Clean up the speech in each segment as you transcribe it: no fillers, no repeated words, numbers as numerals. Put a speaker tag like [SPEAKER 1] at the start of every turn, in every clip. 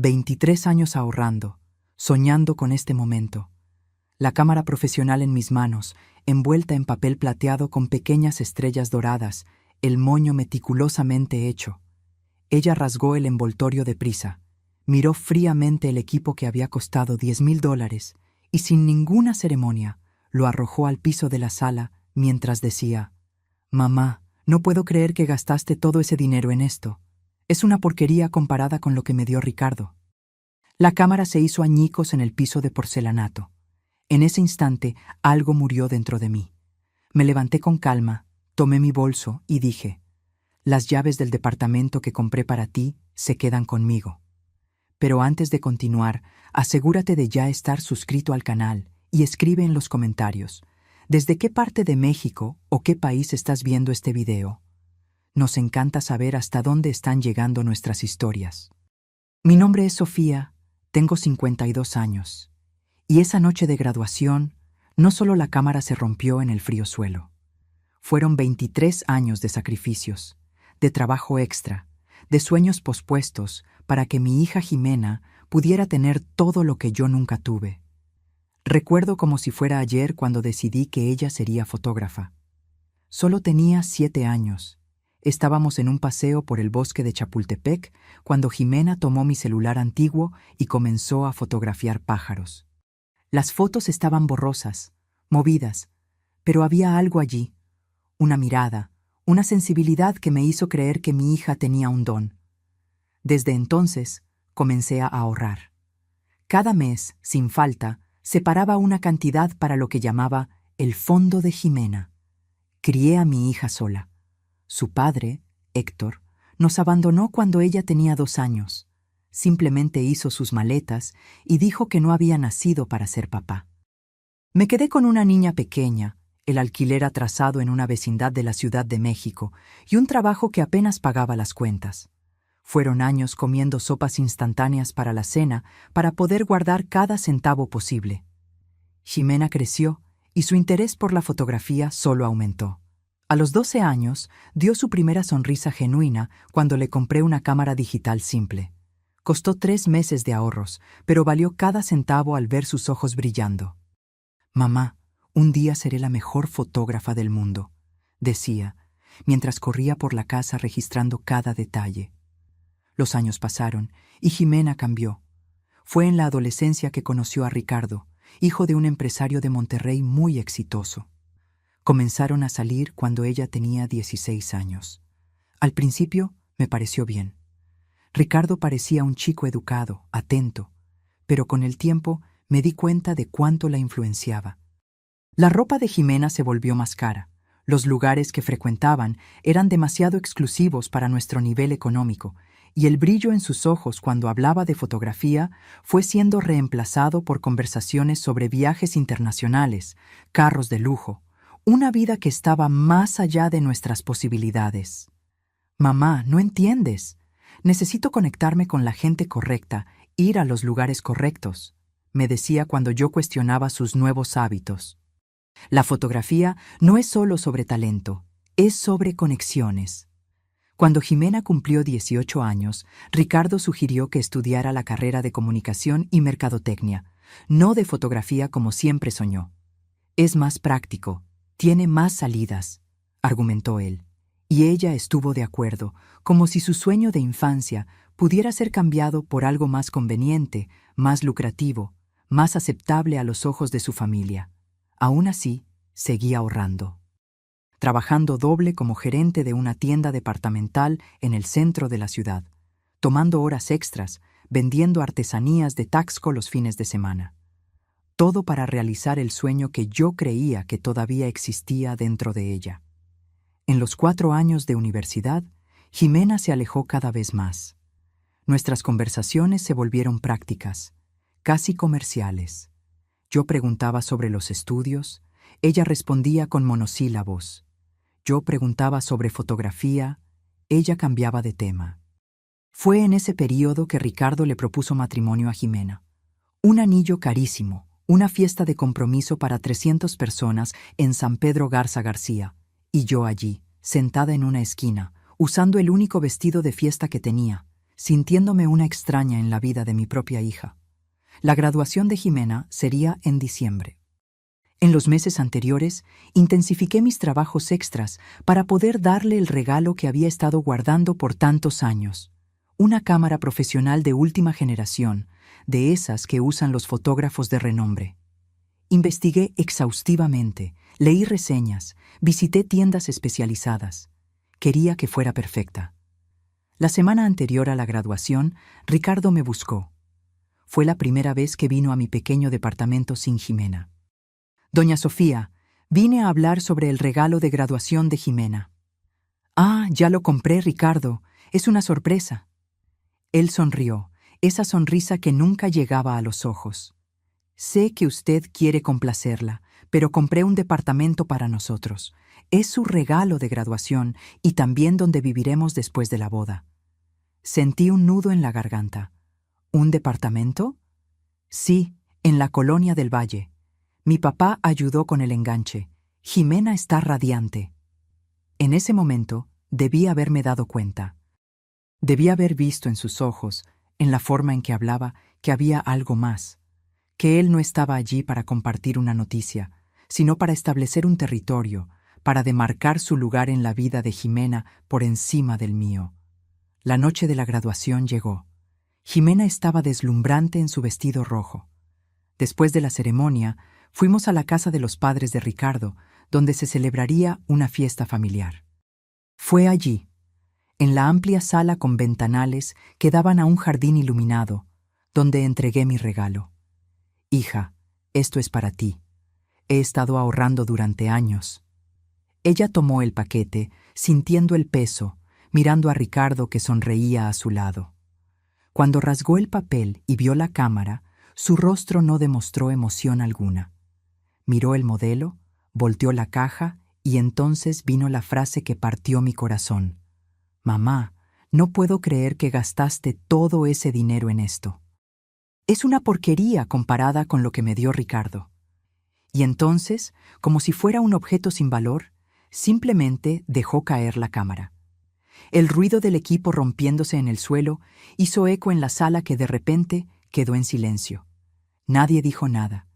[SPEAKER 1] 23 años ahorrando, soñando con este momento. La cámara profesional en mis manos, envuelta en papel plateado con pequeñas estrellas doradas, el moño meticulosamente hecho. Ella rasgó el envoltorio deprisa, miró fríamente el equipo que había costado $10,000 y sin ninguna ceremonia lo arrojó al piso de la sala mientras decía: «Mamá, no puedo creer que gastaste todo ese dinero en esto. Es una porquería comparada con lo que me dio Ricardo». La cámara se hizo añicos en el piso de porcelanato. En ese instante, algo murió dentro de mí. Me levanté con calma, tomé mi bolso y dije: «Las llaves del departamento que compré para ti se quedan conmigo». Pero antes de continuar, asegúrate de ya estar suscrito al canal y escribe en los comentarios ¿desde qué parte de México o qué país estás viendo este video? Nos encanta saber hasta dónde están llegando nuestras historias. Mi nombre es Sofía, tengo 52 años, y esa noche de graduación, no solo la cámara se rompió en el frío suelo. Fueron 23 años de sacrificios, de trabajo extra, de sueños pospuestos para que mi hija Jimena pudiera tener todo lo que yo nunca tuve. Recuerdo como si fuera ayer cuando decidí que ella sería fotógrafa. Solo tenía 7 años. Estábamos en un paseo por el bosque de Chapultepec cuando Jimena tomó mi celular antiguo y comenzó a fotografiar pájaros. Las fotos estaban borrosas, movidas, pero había algo allí, una mirada, una sensibilidad que me hizo creer que mi hija tenía un don. Desde entonces, comencé a ahorrar. Cada mes, sin falta, separaba una cantidad para lo que llamaba el fondo de Jimena. Crié a mi hija sola. Su padre, Héctor, nos abandonó cuando ella tenía 2 años. Simplemente hizo sus maletas y dijo que no había nacido para ser papá. Me quedé con una niña pequeña, el alquiler atrasado en una vecindad de la Ciudad de México y un trabajo que apenas pagaba las cuentas. Fueron años comiendo sopas instantáneas para la cena para poder guardar cada centavo posible. Jimena creció y su interés por la fotografía solo aumentó. A los 12 años, dio su primera sonrisa genuina cuando le compré una cámara digital simple. Costó 3 meses de ahorros, pero valió cada centavo al ver sus ojos brillando. «Mamá, un día seré la mejor fotógrafa del mundo», decía, mientras corría por la casa registrando cada detalle. Los años pasaron y Jimena cambió. Fue en la adolescencia que conoció a Ricardo, hijo de un empresario de Monterrey muy exitoso. Comenzaron a salir cuando ella tenía 16 años. Al principio me pareció bien. Ricardo parecía un chico educado, atento, pero con el tiempo me di cuenta de cuánto la influenciaba. La ropa de Jimena se volvió más cara. Los lugares que frecuentaban eran demasiado exclusivos para nuestro nivel económico, y el brillo en sus ojos cuando hablaba de fotografía fue siendo reemplazado por conversaciones sobre viajes internacionales, carros de lujo, una vida que estaba más allá de nuestras posibilidades. «Mamá, no entiendes. Necesito conectarme con la gente correcta, ir a los lugares correctos», me decía cuando yo cuestionaba sus nuevos hábitos. La fotografía no es solo sobre talento, es sobre conexiones. Cuando Jimena cumplió 18 años, Ricardo sugirió que estudiara la carrera de comunicación y mercadotecnia, no de fotografía como siempre soñó. «Es más práctico, tiene más salidas», argumentó él, y ella estuvo de acuerdo, como si su sueño de infancia pudiera ser cambiado por algo más conveniente, más lucrativo, más aceptable a los ojos de su familia. Aún así, seguía ahorrando. Trabajando doble como gerente de una tienda departamental en el centro de la ciudad, tomando horas extras, vendiendo artesanías de Taxco los fines de semana. Todo para realizar el sueño que yo creía que todavía existía dentro de ella. En los 4 años de universidad, Jimena se alejó cada vez más. Nuestras conversaciones se volvieron prácticas, casi comerciales. Yo preguntaba sobre los estudios, ella respondía con monosílabos. Yo preguntaba sobre fotografía, ella cambiaba de tema. Fue en ese período que Ricardo le propuso matrimonio a Jimena. Un anillo carísimo, una fiesta de compromiso para 300 personas en San Pedro Garza García, y yo allí, sentada en una esquina, usando el único vestido de fiesta que tenía, sintiéndome una extraña en la vida de mi propia hija. La graduación de Jimena sería en diciembre. En los meses anteriores, intensifiqué mis trabajos extras para poder darle el regalo que había estado guardando por tantos años. Una cámara profesional de última generación, de esas que usan los fotógrafos de renombre. Investigué exhaustivamente, leí reseñas, visité tiendas especializadas. Quería que fuera perfecta. La semana anterior a la graduación, Ricardo me buscó. Fue la primera vez que vino a mi pequeño departamento sin Jimena. Doña Sofía, vine a hablar sobre el regalo de graduación de Jimena. Ah, ya lo compré, Ricardo. Es una sorpresa. Él sonrió, esa sonrisa que nunca llegaba a los ojos. Sé que usted quiere complacerla, pero compré un departamento para nosotros. Es su regalo de graduación y también donde viviremos después de la boda. Sentí un nudo en la garganta. ¿Un departamento? Sí, en la colonia del Valle. Mi papá ayudó con el enganche. Jimena está radiante. En ese momento, debí haberme dado cuenta. Debí haber visto en sus ojos, en la forma en que hablaba, que había algo más. Que él no estaba allí para compartir una noticia, sino para establecer un territorio, para demarcar su lugar en la vida de Jimena por encima del mío. La noche de la graduación llegó. Jimena estaba deslumbrante en su vestido rojo. Después de la ceremonia, fuimos a la casa de los padres de Ricardo, donde se celebraría una fiesta familiar. Fue allí, en la amplia sala con ventanales que daban a un jardín iluminado, donde entregué mi regalo. Hija, esto es para ti. He estado ahorrando durante años. Ella tomó el paquete, sintiendo el peso, mirando a Ricardo que sonreía a su lado. Cuando rasgó el papel y vio la cámara, su rostro no demostró emoción alguna. Miró el modelo, volteó la caja y entonces vino la frase que partió mi corazón. Mamá, no puedo creer que gastaste todo ese dinero en esto. Es una porquería comparada con lo que me dio Ricardo. Y entonces, como si fuera un objeto sin valor, simplemente dejó caer la cámara. El ruido del equipo rompiéndose en el suelo hizo eco en la sala que de repente quedó en silencio. Nadie dijo nada.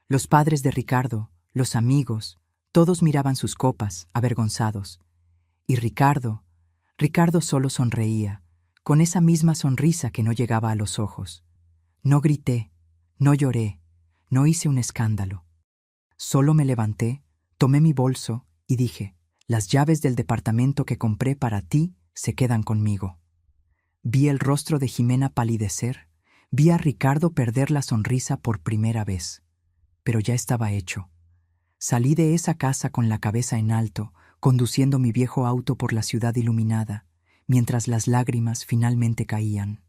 [SPEAKER 1] Los padres de Ricardo, los amigos, todos miraban sus copas, avergonzados. Y Ricardo solo sonreía, con esa misma sonrisa que no llegaba a los ojos. No grité, no lloré, no hice un escándalo. Solo me levanté, tomé mi bolso y dije, las llaves del departamento que compré para ti se quedan conmigo. Vi el rostro de Jimena palidecer, vi a Ricardo perder la sonrisa por primera vez. Pero ya estaba hecho. Salí de esa casa con la cabeza en alto, conduciendo mi viejo auto por la ciudad iluminada, mientras las lágrimas finalmente caían.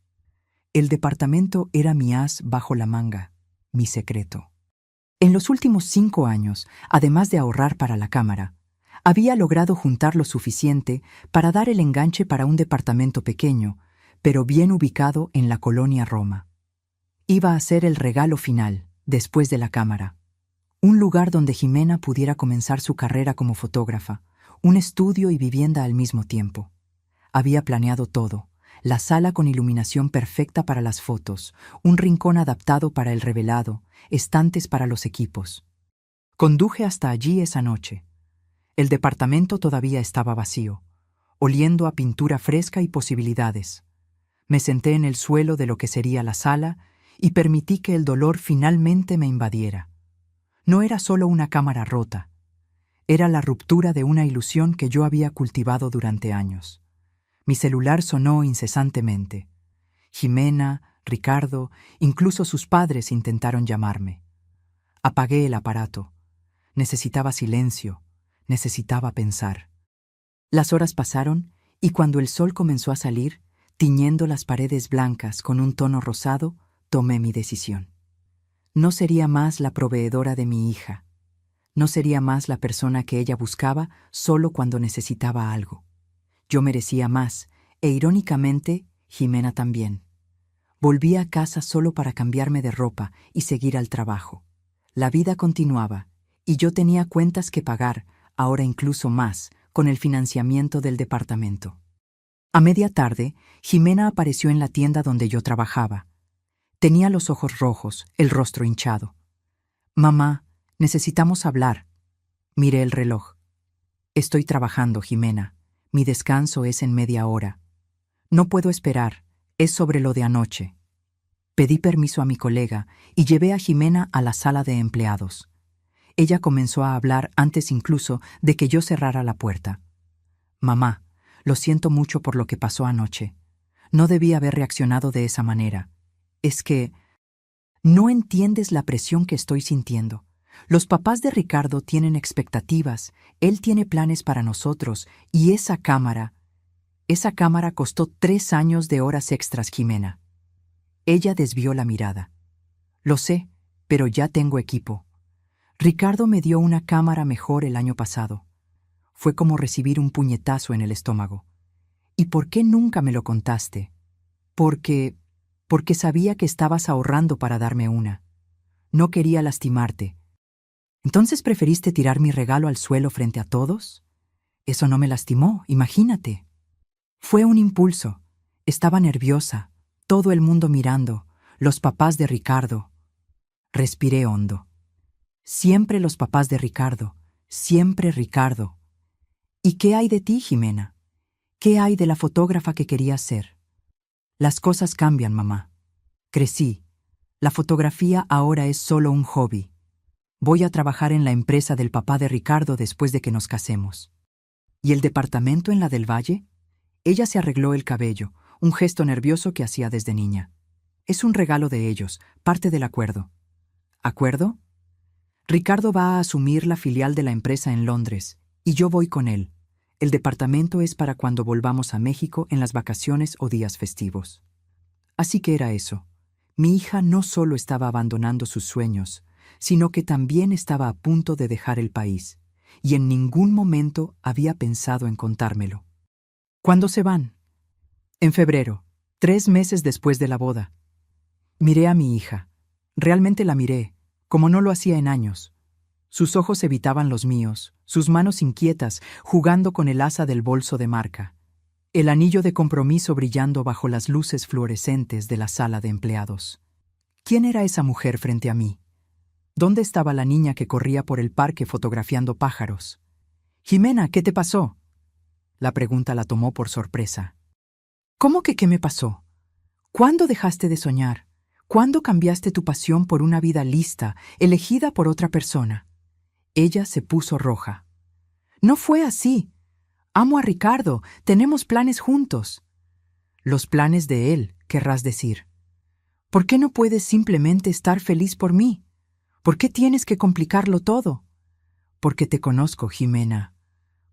[SPEAKER 1] El departamento era mi as bajo la manga, mi secreto. En los últimos 5 años, además de ahorrar para la cámara, había logrado juntar lo suficiente para dar el enganche para un departamento pequeño, pero bien ubicado en la colonia Roma. Iba a ser el regalo final, después de la cámara. Un lugar donde Jimena pudiera comenzar su carrera como fotógrafa, un estudio y vivienda al mismo tiempo. Había planeado todo, la sala con iluminación perfecta para las fotos, un rincón adaptado para el revelado, estantes para los equipos. Conduje hasta allí esa noche. El departamento todavía estaba vacío, oliendo a pintura fresca y posibilidades. Me senté en el suelo de lo que sería la sala y permití que el dolor finalmente me invadiera. No era solo una cámara rota, era la ruptura de una ilusión que yo había cultivado durante años. Mi celular sonó incesantemente. Jimena, Ricardo, incluso sus padres intentaron llamarme. Apagué el aparato. Necesitaba silencio, necesitaba pensar. Las horas pasaron y cuando el sol comenzó a salir, tiñendo las paredes blancas con un tono rosado, tomé mi decisión. No sería más la proveedora de mi hija. No sería más la persona que ella buscaba solo cuando necesitaba algo. Yo merecía más, e irónicamente, Jimena también. Volví a casa solo para cambiarme de ropa y seguir al trabajo. La vida continuaba, y yo tenía cuentas que pagar, ahora incluso más, con el financiamiento del departamento. A media tarde, Jimena apareció en la tienda donde yo trabajaba. Tenía los ojos rojos, el rostro hinchado. «Mamá, necesitamos hablar». Miré el reloj. «Estoy trabajando, Jimena. Mi descanso es en media hora. No puedo esperar, es sobre lo de anoche». Pedí permiso a mi colega y llevé a Jimena a la sala de empleados. Ella comenzó a hablar antes incluso de que yo cerrara la puerta. «Mamá, lo siento mucho por lo que pasó anoche. No debí haber reaccionado de esa manera. Es que no entiendes la presión que estoy sintiendo. Los papás de Ricardo tienen expectativas, él tiene planes para nosotros, y esa cámara costó 3 años de horas extras, Jimena». Ella desvió la mirada. «Lo sé, pero ya tengo equipo. Ricardo me dio una cámara mejor el año pasado. Fue como recibir un puñetazo en el estómago. ¿Y por qué nunca me lo contaste? Porque sabía que estabas ahorrando para darme una. No quería lastimarte. ¿Entonces preferiste tirar mi regalo al suelo frente a todos? Eso no me lastimó, imagínate. Fue un impulso. Estaba nerviosa, todo el mundo mirando, los papás de Ricardo». Respiré hondo. Siempre los papás de Ricardo, siempre Ricardo. ¿Y qué hay de ti, Jimena? ¿Qué hay de la fotógrafa que querías ser? Las cosas cambian, mamá. Crecí. La fotografía ahora es solo un hobby. Voy a trabajar en la empresa del papá de Ricardo después de que nos casemos. ¿Y el departamento en la del Valle? Ella se arregló el cabello, un gesto nervioso que hacía desde niña. Es un regalo de ellos, parte del acuerdo. ¿Acuerdo? Ricardo va a asumir la filial de la empresa en Londres, y yo voy con él. El departamento es para cuando volvamos a México en las vacaciones o días festivos. Así que era eso. Mi hija no solo estaba abandonando sus sueños, sino que también estaba a punto de dejar el país, y en ningún momento había pensado en contármelo. ¿Cuándo se van? En febrero, 3 meses después de la boda. Miré a mi hija. Realmente la miré, como no lo hacía en años. Sus ojos evitaban los míos, sus manos inquietas, jugando con el asa del bolso de marca. El anillo de compromiso brillando bajo las luces fluorescentes de la sala de empleados. ¿Quién era esa mujer frente a mí? ¿Dónde estaba la niña que corría por el parque fotografiando pájaros? «Jimena, ¿qué te pasó?». La pregunta la tomó por sorpresa. «¿Cómo que qué me pasó? ¿Cuándo dejaste de soñar? ¿Cuándo cambiaste tu pasión por una vida lista, elegida por otra persona?». Ella se puso roja. «No fue así. Amo a Ricardo, tenemos planes juntos». «Los planes de él, querrás decir. ¿Por qué no puedes simplemente estar feliz por mí? ¿Por qué tienes que complicarlo todo?». «Porque te conozco, Jimena.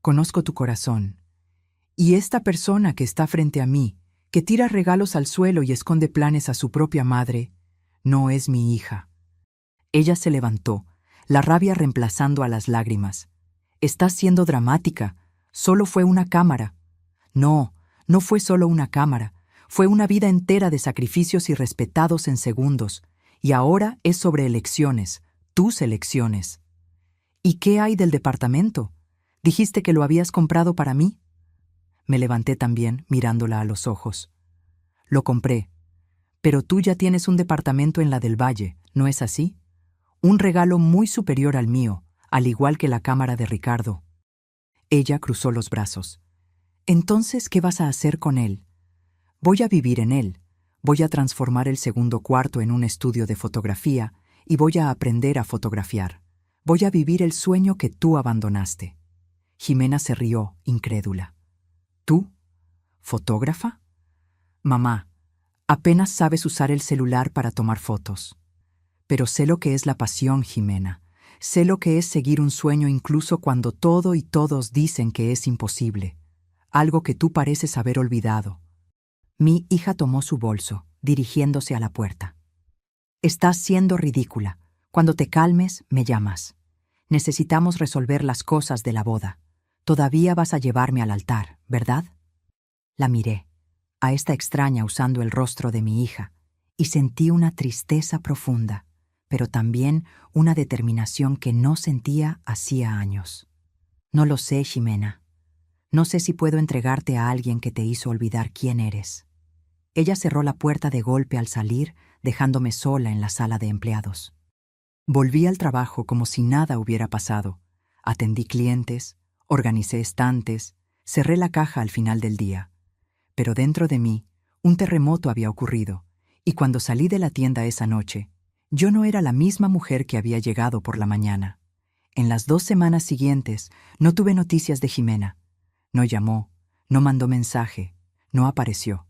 [SPEAKER 1] Conozco tu corazón. Y esta persona que está frente a mí, que tira regalos al suelo y esconde planes a su propia madre, no es mi hija». Ella se levantó, la rabia reemplazando a las lágrimas. «Estás siendo dramática. Solo fue una cámara». «No, no fue solo una cámara. Fue una vida entera de sacrificios irrespetados en segundos. Y ahora es sobre elecciones, tus elecciones». «¿Y qué hay del departamento? ¿Dijiste que lo habías comprado para mí?». Me levanté también, mirándola a los ojos. «Lo compré. Pero tú ya tienes un departamento en la del Valle, ¿no es así? Un regalo muy superior al mío, al igual que la cámara de Ricardo». Ella cruzó los brazos. «Entonces, ¿qué vas a hacer con él?». «Voy a vivir en él. Voy a transformar el segundo cuarto en un estudio de fotografía y voy a aprender a fotografiar. Voy a vivir el sueño que tú abandonaste». Jimena se rió, incrédula. «¿Tú? ¿Fotógrafa?». «Mamá, apenas sabes usar el celular para tomar fotos». «Pero sé lo que es la pasión, Jimena. Sé lo que es seguir un sueño incluso cuando todo y todos dicen que es imposible. Algo que tú pareces haber olvidado». Mi hija tomó su bolso, dirigiéndose a la puerta. «Estás siendo ridícula. Cuando te calmes, me llamas. Necesitamos resolver las cosas de la boda. Todavía vas a llevarme al altar, ¿verdad?». La miré, a esta extraña usando el rostro de mi hija, y sentí una tristeza profunda, pero también una determinación que no sentía hacía años. «No lo sé, Jimena. No sé si puedo entregarte a alguien que te hizo olvidar quién eres. Ella cerró la puerta de golpe al salir, dejándome sola en la sala de empleados. Volví al trabajo como si nada hubiera pasado. Atendí clientes, organicé estantes, cerré la caja al final del día. Pero dentro de mí, un terremoto había ocurrido, y cuando salí de la tienda esa noche, yo no era la misma mujer que había llegado por la mañana. En las 2 semanas siguientes, no tuve noticias de Jimena. No llamó, no mandó mensaje, no apareció.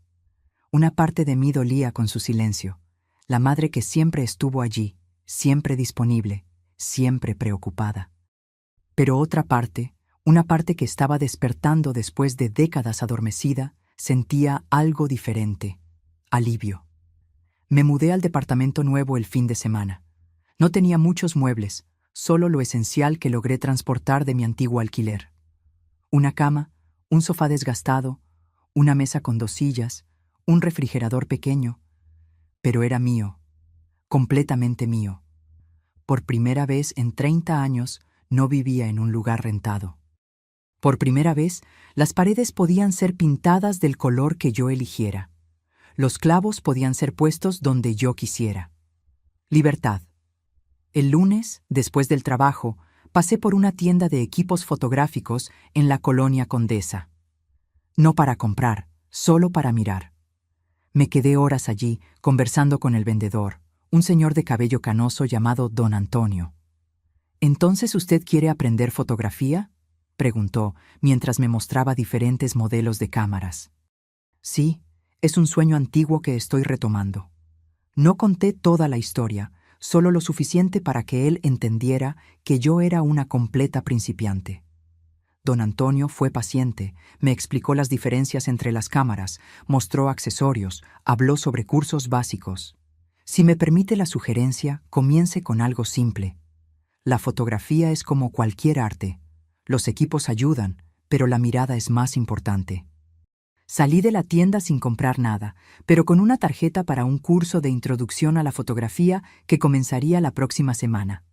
[SPEAKER 1] Una parte de mí dolía con su silencio, la madre que siempre estuvo allí, siempre disponible, siempre preocupada. Pero otra parte, una parte que estaba despertando después de décadas adormecida, sentía algo diferente, alivio. Me mudé al departamento nuevo el fin de semana. No tenía muchos muebles, solo lo esencial que logré transportar de mi antiguo alquiler. Una cama, un sofá desgastado, una mesa con 2 sillas, un refrigerador pequeño. Pero era mío, completamente mío. Por primera vez en 30 años no vivía en un lugar rentado. Por primera vez, las paredes podían ser pintadas del color que yo eligiera. Los clavos podían ser puestos donde yo quisiera. Libertad. El lunes, después del trabajo, pasé por una tienda de equipos fotográficos en la colonia Condesa. No para comprar, solo para mirar. Me quedé horas allí, conversando con el vendedor, un señor de cabello canoso llamado Don Antonio. ¿Entonces usted quiere aprender fotografía?, preguntó, mientras me mostraba diferentes modelos de cámaras. Sí, es un sueño antiguo que estoy retomando. No conté toda la historia, solo lo suficiente para que él entendiera que yo era una completa principiante. Don Antonio fue paciente, me explicó las diferencias entre las cámaras, mostró accesorios, habló sobre cursos básicos. Si me permite la sugerencia, comience con algo simple. La fotografía es como cualquier arte. Los equipos ayudan, pero la mirada es más importante. Salí de la tienda sin comprar nada, pero con una tarjeta para un curso de introducción a la fotografía que comenzaría la próxima semana.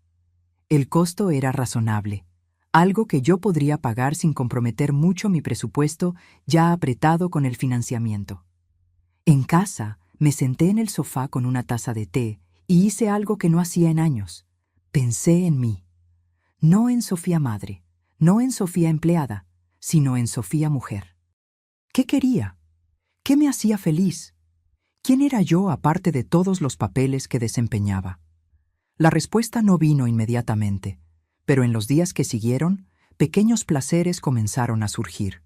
[SPEAKER 1] El costo era razonable, algo que yo podría pagar sin comprometer mucho mi presupuesto ya apretado con el financiamiento. En casa, me senté en el sofá con una taza de té y hice algo que no hacía en años. Pensé en mí. No en Sofía madre, no en Sofía empleada, sino en Sofía mujer. ¿Qué quería? ¿Qué me hacía feliz? ¿Quién era yo aparte de todos los papeles que desempeñaba? La respuesta no vino inmediatamente, pero en los días que siguieron, pequeños placeres comenzaron a surgir.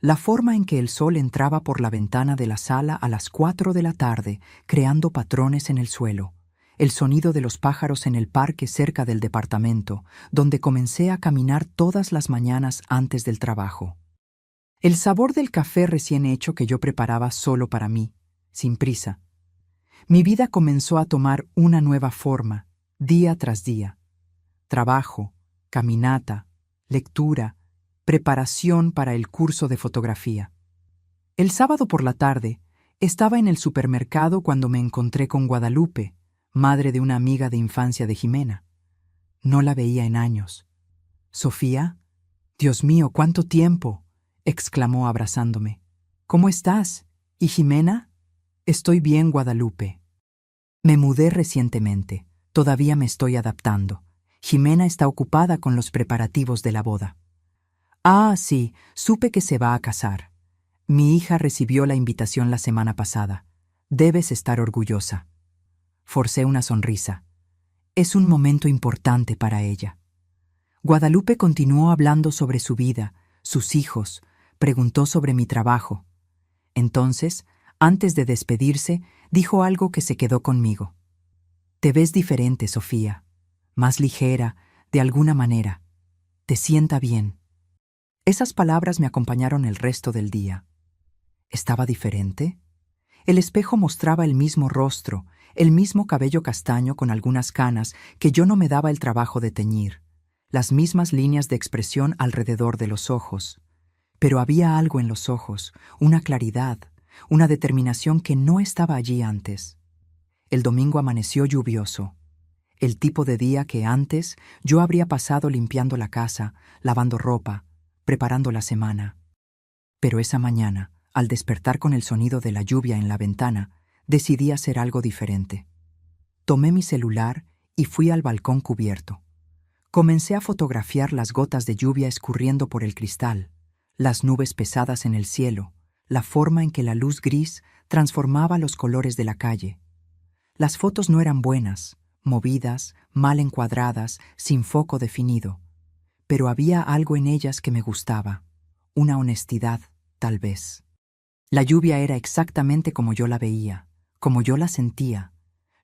[SPEAKER 1] La forma en que el sol entraba por la ventana de la sala a las 4 de la tarde, creando patrones en el suelo, el sonido de los pájaros en el parque cerca del departamento, donde comencé a caminar todas las mañanas antes del trabajo. El sabor del café recién hecho que yo preparaba solo para mí, sin prisa. Mi vida comenzó a tomar una nueva forma, día tras día. Trabajo, caminata, lectura, preparación para el curso de fotografía. El sábado por la tarde, estaba en el supermercado cuando me encontré con Guadalupe, madre de una amiga de infancia de Jimena. No la veía en años. «Sofía, Dios mío, ¿cuánto tiempo?», exclamó abrazándome. «¿Cómo estás? ¿Y Jimena?». «Estoy bien, Guadalupe. Me mudé recientemente. Todavía me estoy adaptando. Jimena está ocupada con los preparativos de la boda». «Ah, sí, supe que se va a casar. Mi hija recibió la invitación la semana pasada. Debes estar orgullosa». Forcé una sonrisa. Es un momento importante para ella. Guadalupe continuó hablando sobre su vida, sus hijos, preguntó sobre mi trabajo. Entonces, antes de despedirse, dijo algo que se quedó conmigo. «Te ves diferente, Sofía, más ligera, de alguna manera. Te sienta bien». Esas palabras me acompañaron el resto del día. ¿Estaba diferente? El espejo mostraba el mismo rostro, el mismo cabello castaño con algunas canas que yo no me daba el trabajo de teñir, las mismas líneas de expresión alrededor de los ojos. Pero había algo en los ojos, una claridad, una determinación que no estaba allí antes. El domingo amaneció lluvioso, el tipo de día que antes yo habría pasado limpiando la casa, lavando ropa, preparando la semana. Pero esa mañana, al despertar con el sonido de la lluvia en la ventana, decidí hacer algo diferente. Tomé mi celular y fui al balcón cubierto. Comencé a fotografiar las gotas de lluvia escurriendo por el cristal, las nubes pesadas en el cielo, la forma en que la luz gris transformaba los colores de la calle. Las fotos no eran buenas, movidas, mal encuadradas, sin foco definido, pero había algo en ellas que me gustaba, una honestidad, tal vez. La lluvia era exactamente como yo la veía, como yo la sentía.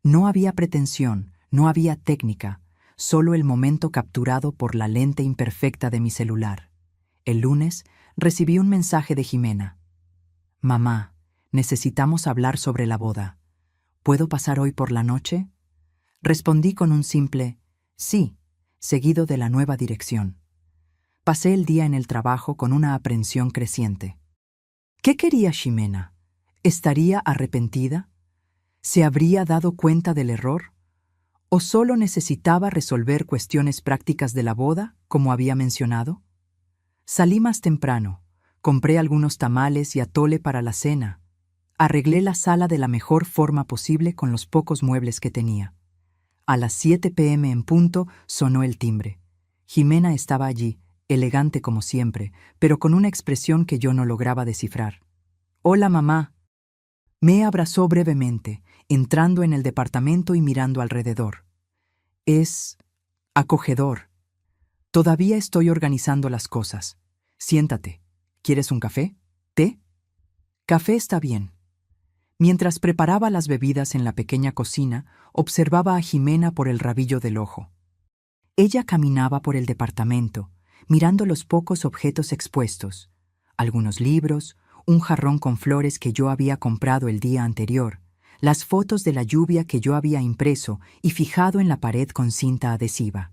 [SPEAKER 1] No había pretensión, no había técnica, solo el momento capturado por la lente imperfecta de mi celular. El lunes recibí un mensaje de Jimena. «Mamá, necesitamos hablar sobre la boda. ¿Puedo pasar hoy por la noche?» Respondí con un simple «sí», seguido de la nueva dirección. Pasé el día en el trabajo con una aprensión creciente. ¿Qué quería Ximena? ¿Estaría arrepentida? ¿Se habría dado cuenta del error? ¿O solo necesitaba resolver cuestiones prácticas de la boda, como había mencionado? Salí más temprano, compré algunos tamales y atole para la cena. Arreglé la sala de la mejor forma posible con los pocos muebles que tenía. A las 7 p.m. en punto sonó el timbre. Jimena estaba allí, elegante como siempre, pero con una expresión que yo no lograba descifrar. «Hola, mamá». Me abrazó brevemente, entrando en el departamento y mirando alrededor. Es acogedor. Todavía estoy organizando las cosas. Siéntate. ¿Quieres un café? ¿Té? Café está bien. Mientras preparaba las bebidas en la pequeña cocina, observaba a Jimena por el rabillo del ojo. Ella caminaba por el departamento, mirando los pocos objetos expuestos, algunos libros, un jarrón con flores que yo había comprado el día anterior, las fotos de la lluvia que yo había impreso y fijado en la pared con cinta adhesiva.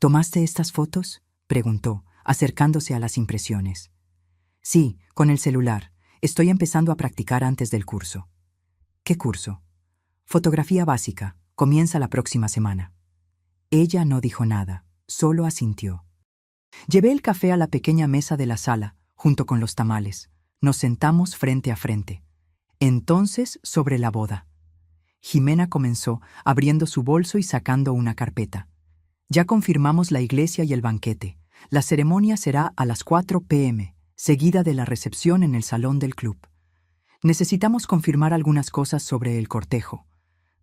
[SPEAKER 1] ¿Tomaste estas fotos?, preguntó, acercándose a las impresiones. Sí, con el celular. Estoy empezando a practicar antes del curso. ¿Qué curso? Fotografía básica. Comienza la próxima semana. Ella no dijo nada, solo asintió. Llevé el café a la pequeña mesa de la sala, junto con los tamales. Nos sentamos frente a frente. Entonces, sobre la boda. Jimena comenzó, abriendo su bolso y sacando una carpeta. Ya confirmamos la iglesia y el banquete. La ceremonia será a las 4 p.m., seguida de la recepción en el salón del club. Necesitamos confirmar algunas cosas sobre el cortejo.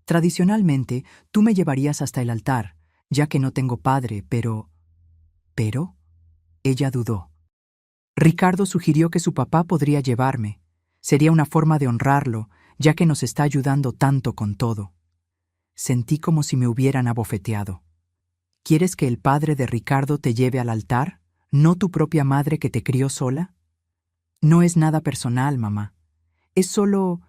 [SPEAKER 1] Tradicionalmente, tú me llevarías hasta el altar, ya que no tengo padre, pero... ¿Pero? Ella dudó. Ricardo sugirió que su papá podría llevarme. Sería una forma de honrarlo, ya que nos está ayudando tanto con todo. Sentí como si me hubieran abofeteado. ¿Quieres que el padre de Ricardo te lleve al altar, no tu propia madre que te crió sola? No es nada personal, mamá. Es solo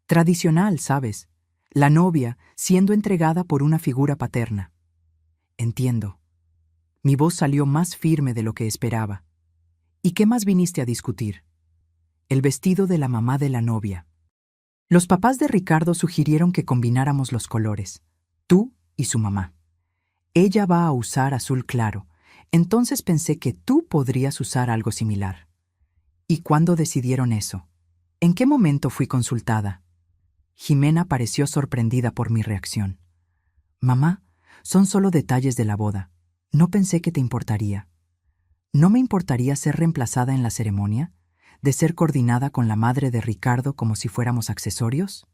[SPEAKER 1] tradicional, ¿sabes? La novia siendo entregada por una figura paterna. Entiendo. Mi voz salió más firme de lo que esperaba. ¿Y qué más viniste a discutir? El vestido de la mamá de la novia. Los papás de Ricardo sugirieron que combináramos los colores, tú y su mamá. Ella va a usar azul claro, entonces pensé que tú podrías usar algo similar. ¿Y cuándo decidieron eso? ¿En qué momento fui consultada? Jimena pareció sorprendida por mi reacción. Mamá, son solo detalles de la boda. No pensé que te importaría. ¿No me importaría ser reemplazada en la ceremonia? ¿De ser coordinada con la madre de Ricardo como si fuéramos accesorios?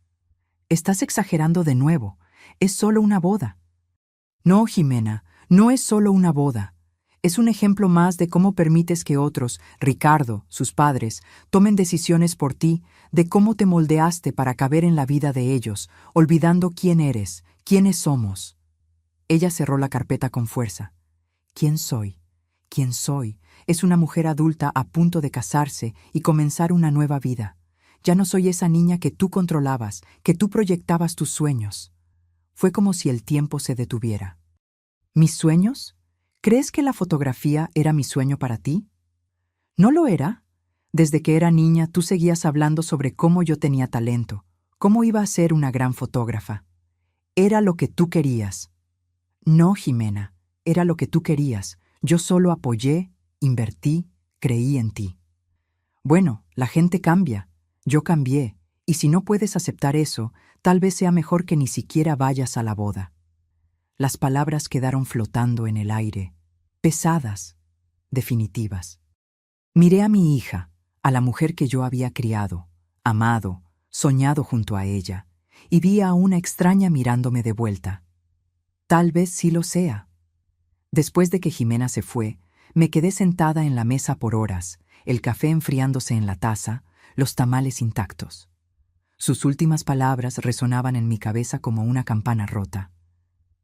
[SPEAKER 1] Estás exagerando de nuevo. Es solo una boda. No, Jimena, no es solo una boda. Es un ejemplo más de cómo permites que otros, Ricardo, sus padres, tomen decisiones por ti, de cómo te moldeaste para caber en la vida de ellos, olvidando quién eres, quiénes somos. Ella cerró la carpeta con fuerza. ¿Quién soy? ¿Quién soy? Es una mujer adulta a punto de casarse y comenzar una nueva vida. Ya no soy esa niña que tú controlabas, que tú proyectabas tus sueños. Fue como si el tiempo se detuviera. ¿Mis sueños? ¿Crees que la fotografía era mi sueño para ti? ¿No lo era? Desde que era niña tú seguías hablando sobre cómo yo tenía talento, cómo iba a ser una gran fotógrafa. Era lo que tú querías. No, Jimena, era lo que tú querías. Yo solo apoyé, invertí, creí en ti. Bueno, la gente cambia. Yo cambié, y si no puedes aceptar eso, tal vez sea mejor que ni siquiera vayas a la boda. Las palabras quedaron flotando en el aire, pesadas, definitivas. Miré a mi hija, a la mujer que yo había criado, amado, soñado junto a ella, y vi a una extraña mirándome de vuelta. Tal vez sí lo sea. Después de que Jimena se fue, me quedé sentada en la mesa por horas, el café enfriándose en la taza, los tamales intactos. Sus últimas palabras resonaban en mi cabeza como una campana rota.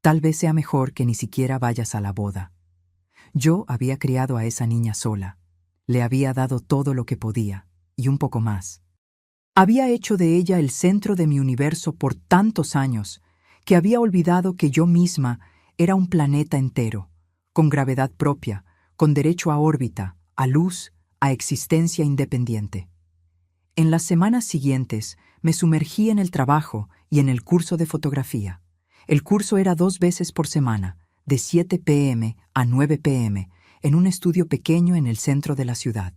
[SPEAKER 1] Tal vez sea mejor que ni siquiera vayas a la boda. Yo había criado a esa niña sola. Le había dado todo lo que podía, y un poco más. Había hecho de ella el centro de mi universo por tantos años, que había olvidado que yo misma era un planeta entero, con gravedad propia, con derecho a órbita, a luz, a existencia independiente. En las semanas siguientes me sumergí en el trabajo y en el curso de fotografía. El curso era 2 veces por semana, de 7 p.m. a 9 p.m., en un estudio pequeño en el centro de la ciudad.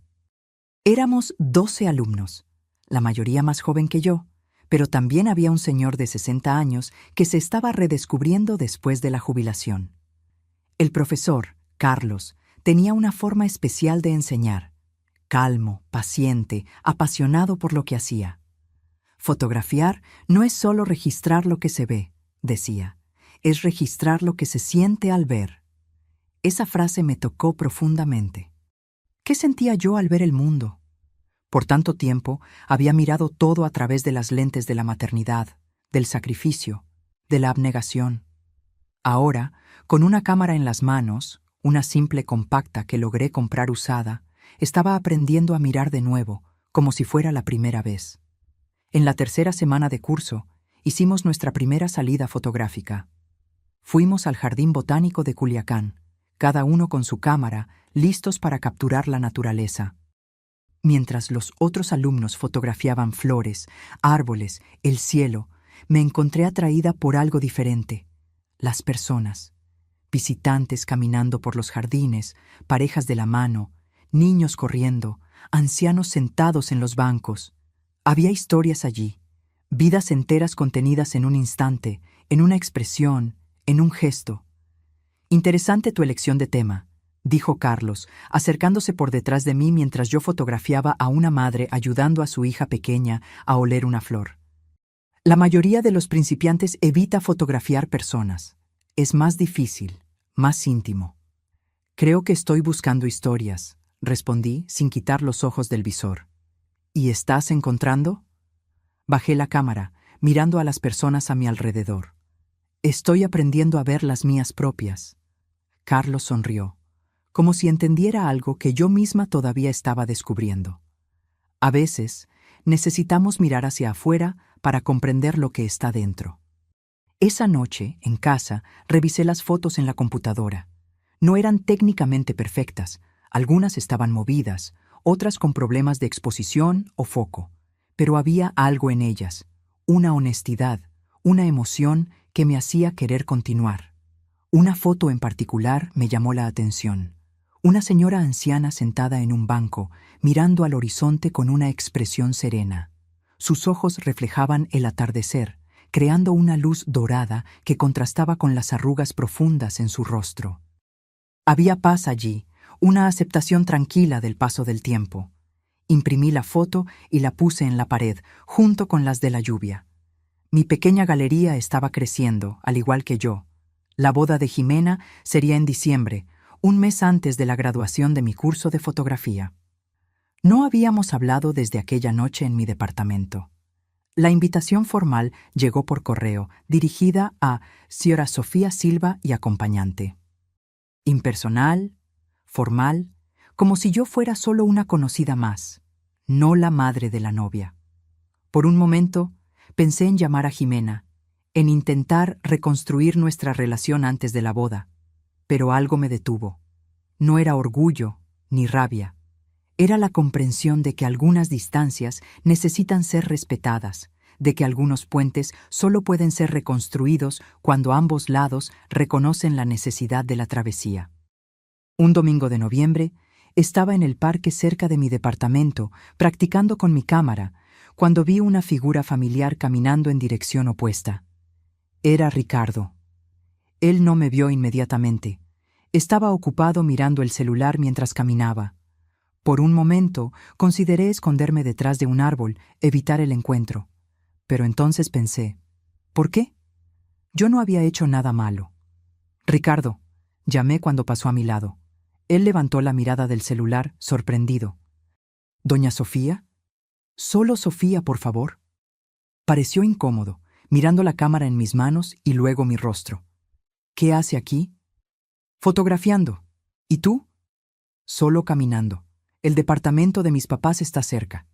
[SPEAKER 1] Éramos 12 alumnos, la mayoría más joven que yo, pero también había un señor de 60 años que se estaba redescubriendo después de la jubilación. El profesor, Carlos, tenía una forma especial de enseñar, calmo, paciente, apasionado por lo que hacía. Fotografiar no es solo registrar lo que se ve, decía, es registrar lo que se siente al ver. Esa frase me tocó profundamente. ¿Qué sentía yo al ver el mundo? Por tanto tiempo había mirado todo a través de las lentes de la maternidad, del sacrificio, de la abnegación. Ahora, con una cámara en las manos, una simple compacta que logré comprar usada, estaba aprendiendo a mirar de nuevo, como si fuera la primera vez. En la tercera semana de curso, hicimos nuestra primera salida fotográfica. Fuimos al Jardín Botánico de Culiacán, cada uno con su cámara, listos para capturar la naturaleza. Mientras los otros alumnos fotografiaban flores, árboles, el cielo, me encontré atraída por algo diferente: las personas. Visitantes caminando por los jardines, parejas de la mano, niños corriendo, ancianos sentados en los bancos. Había historias allí, vidas enteras contenidas en un instante, en una expresión, en un gesto. Interesante tu elección de tema, dijo Carlos, acercándose por detrás de mí mientras yo fotografiaba a una madre ayudando a su hija pequeña a oler una flor. La mayoría de los principiantes evita fotografiar personas. Es más difícil, más íntimo. Creo que estoy buscando historias, respondí sin quitar los ojos del visor. ¿Y estás encontrando? Bajé la cámara, mirando a las personas a mi alrededor. Estoy aprendiendo a ver las mías propias. Carlos sonrió, como si entendiera algo que yo misma todavía estaba descubriendo. A veces, necesitamos mirar hacia afuera para comprender lo que está dentro. Esa noche, en casa, revisé las fotos en la computadora. No eran técnicamente perfectas, algunas estaban movidas, otras con problemas de exposición o foco, pero había algo en ellas, una honestidad, una emoción que me hacía querer continuar. Una foto en particular me llamó la atención. Una señora anciana sentada en un banco, mirando al horizonte con una expresión serena. Sus ojos reflejaban el atardecer, creando una luz dorada que contrastaba con las arrugas profundas en su rostro. Había paz allí, una aceptación tranquila del paso del tiempo. Imprimí la foto y la puse en la pared, junto con las de la lluvia. Mi pequeña galería estaba creciendo, al igual que yo. La boda de Jimena sería en diciembre, un mes antes de la graduación de mi curso de fotografía. No habíamos hablado desde aquella noche en mi departamento. La invitación formal llegó por correo, dirigida a Sra. Sofía Silva y acompañante. Impersonal, formal, como si yo fuera solo una conocida más, no la madre de la novia. Por un momento, pensé en llamar a Jimena, en intentar reconstruir nuestra relación antes de la boda, pero algo me detuvo. No era orgullo ni rabia. Era la comprensión de que algunas distancias necesitan ser respetadas, de que algunos puentes solo pueden ser reconstruidos cuando ambos lados reconocen la necesidad de la travesía. Un domingo de noviembre, Estaba en el parque cerca de mi departamento, practicando con mi cámara, cuando vi una figura familiar caminando en dirección opuesta. Era Ricardo. Él no me vio inmediatamente. Estaba ocupado mirando el celular mientras caminaba. Por un momento, consideré esconderme detrás de un árbol, evitar el encuentro. Pero entonces pensé, ¿por qué? Yo no había hecho nada malo. Ricardo, llamé cuando pasó a mi lado. Él levantó la mirada del celular, sorprendido. ¿Doña Sofía? Solo Sofía, por favor. Pareció incómodo, mirando la cámara en mis manos y luego mi rostro. ¿Qué hace aquí? Fotografiando. ¿Y tú? Solo caminando. El departamento de mis papás está cerca.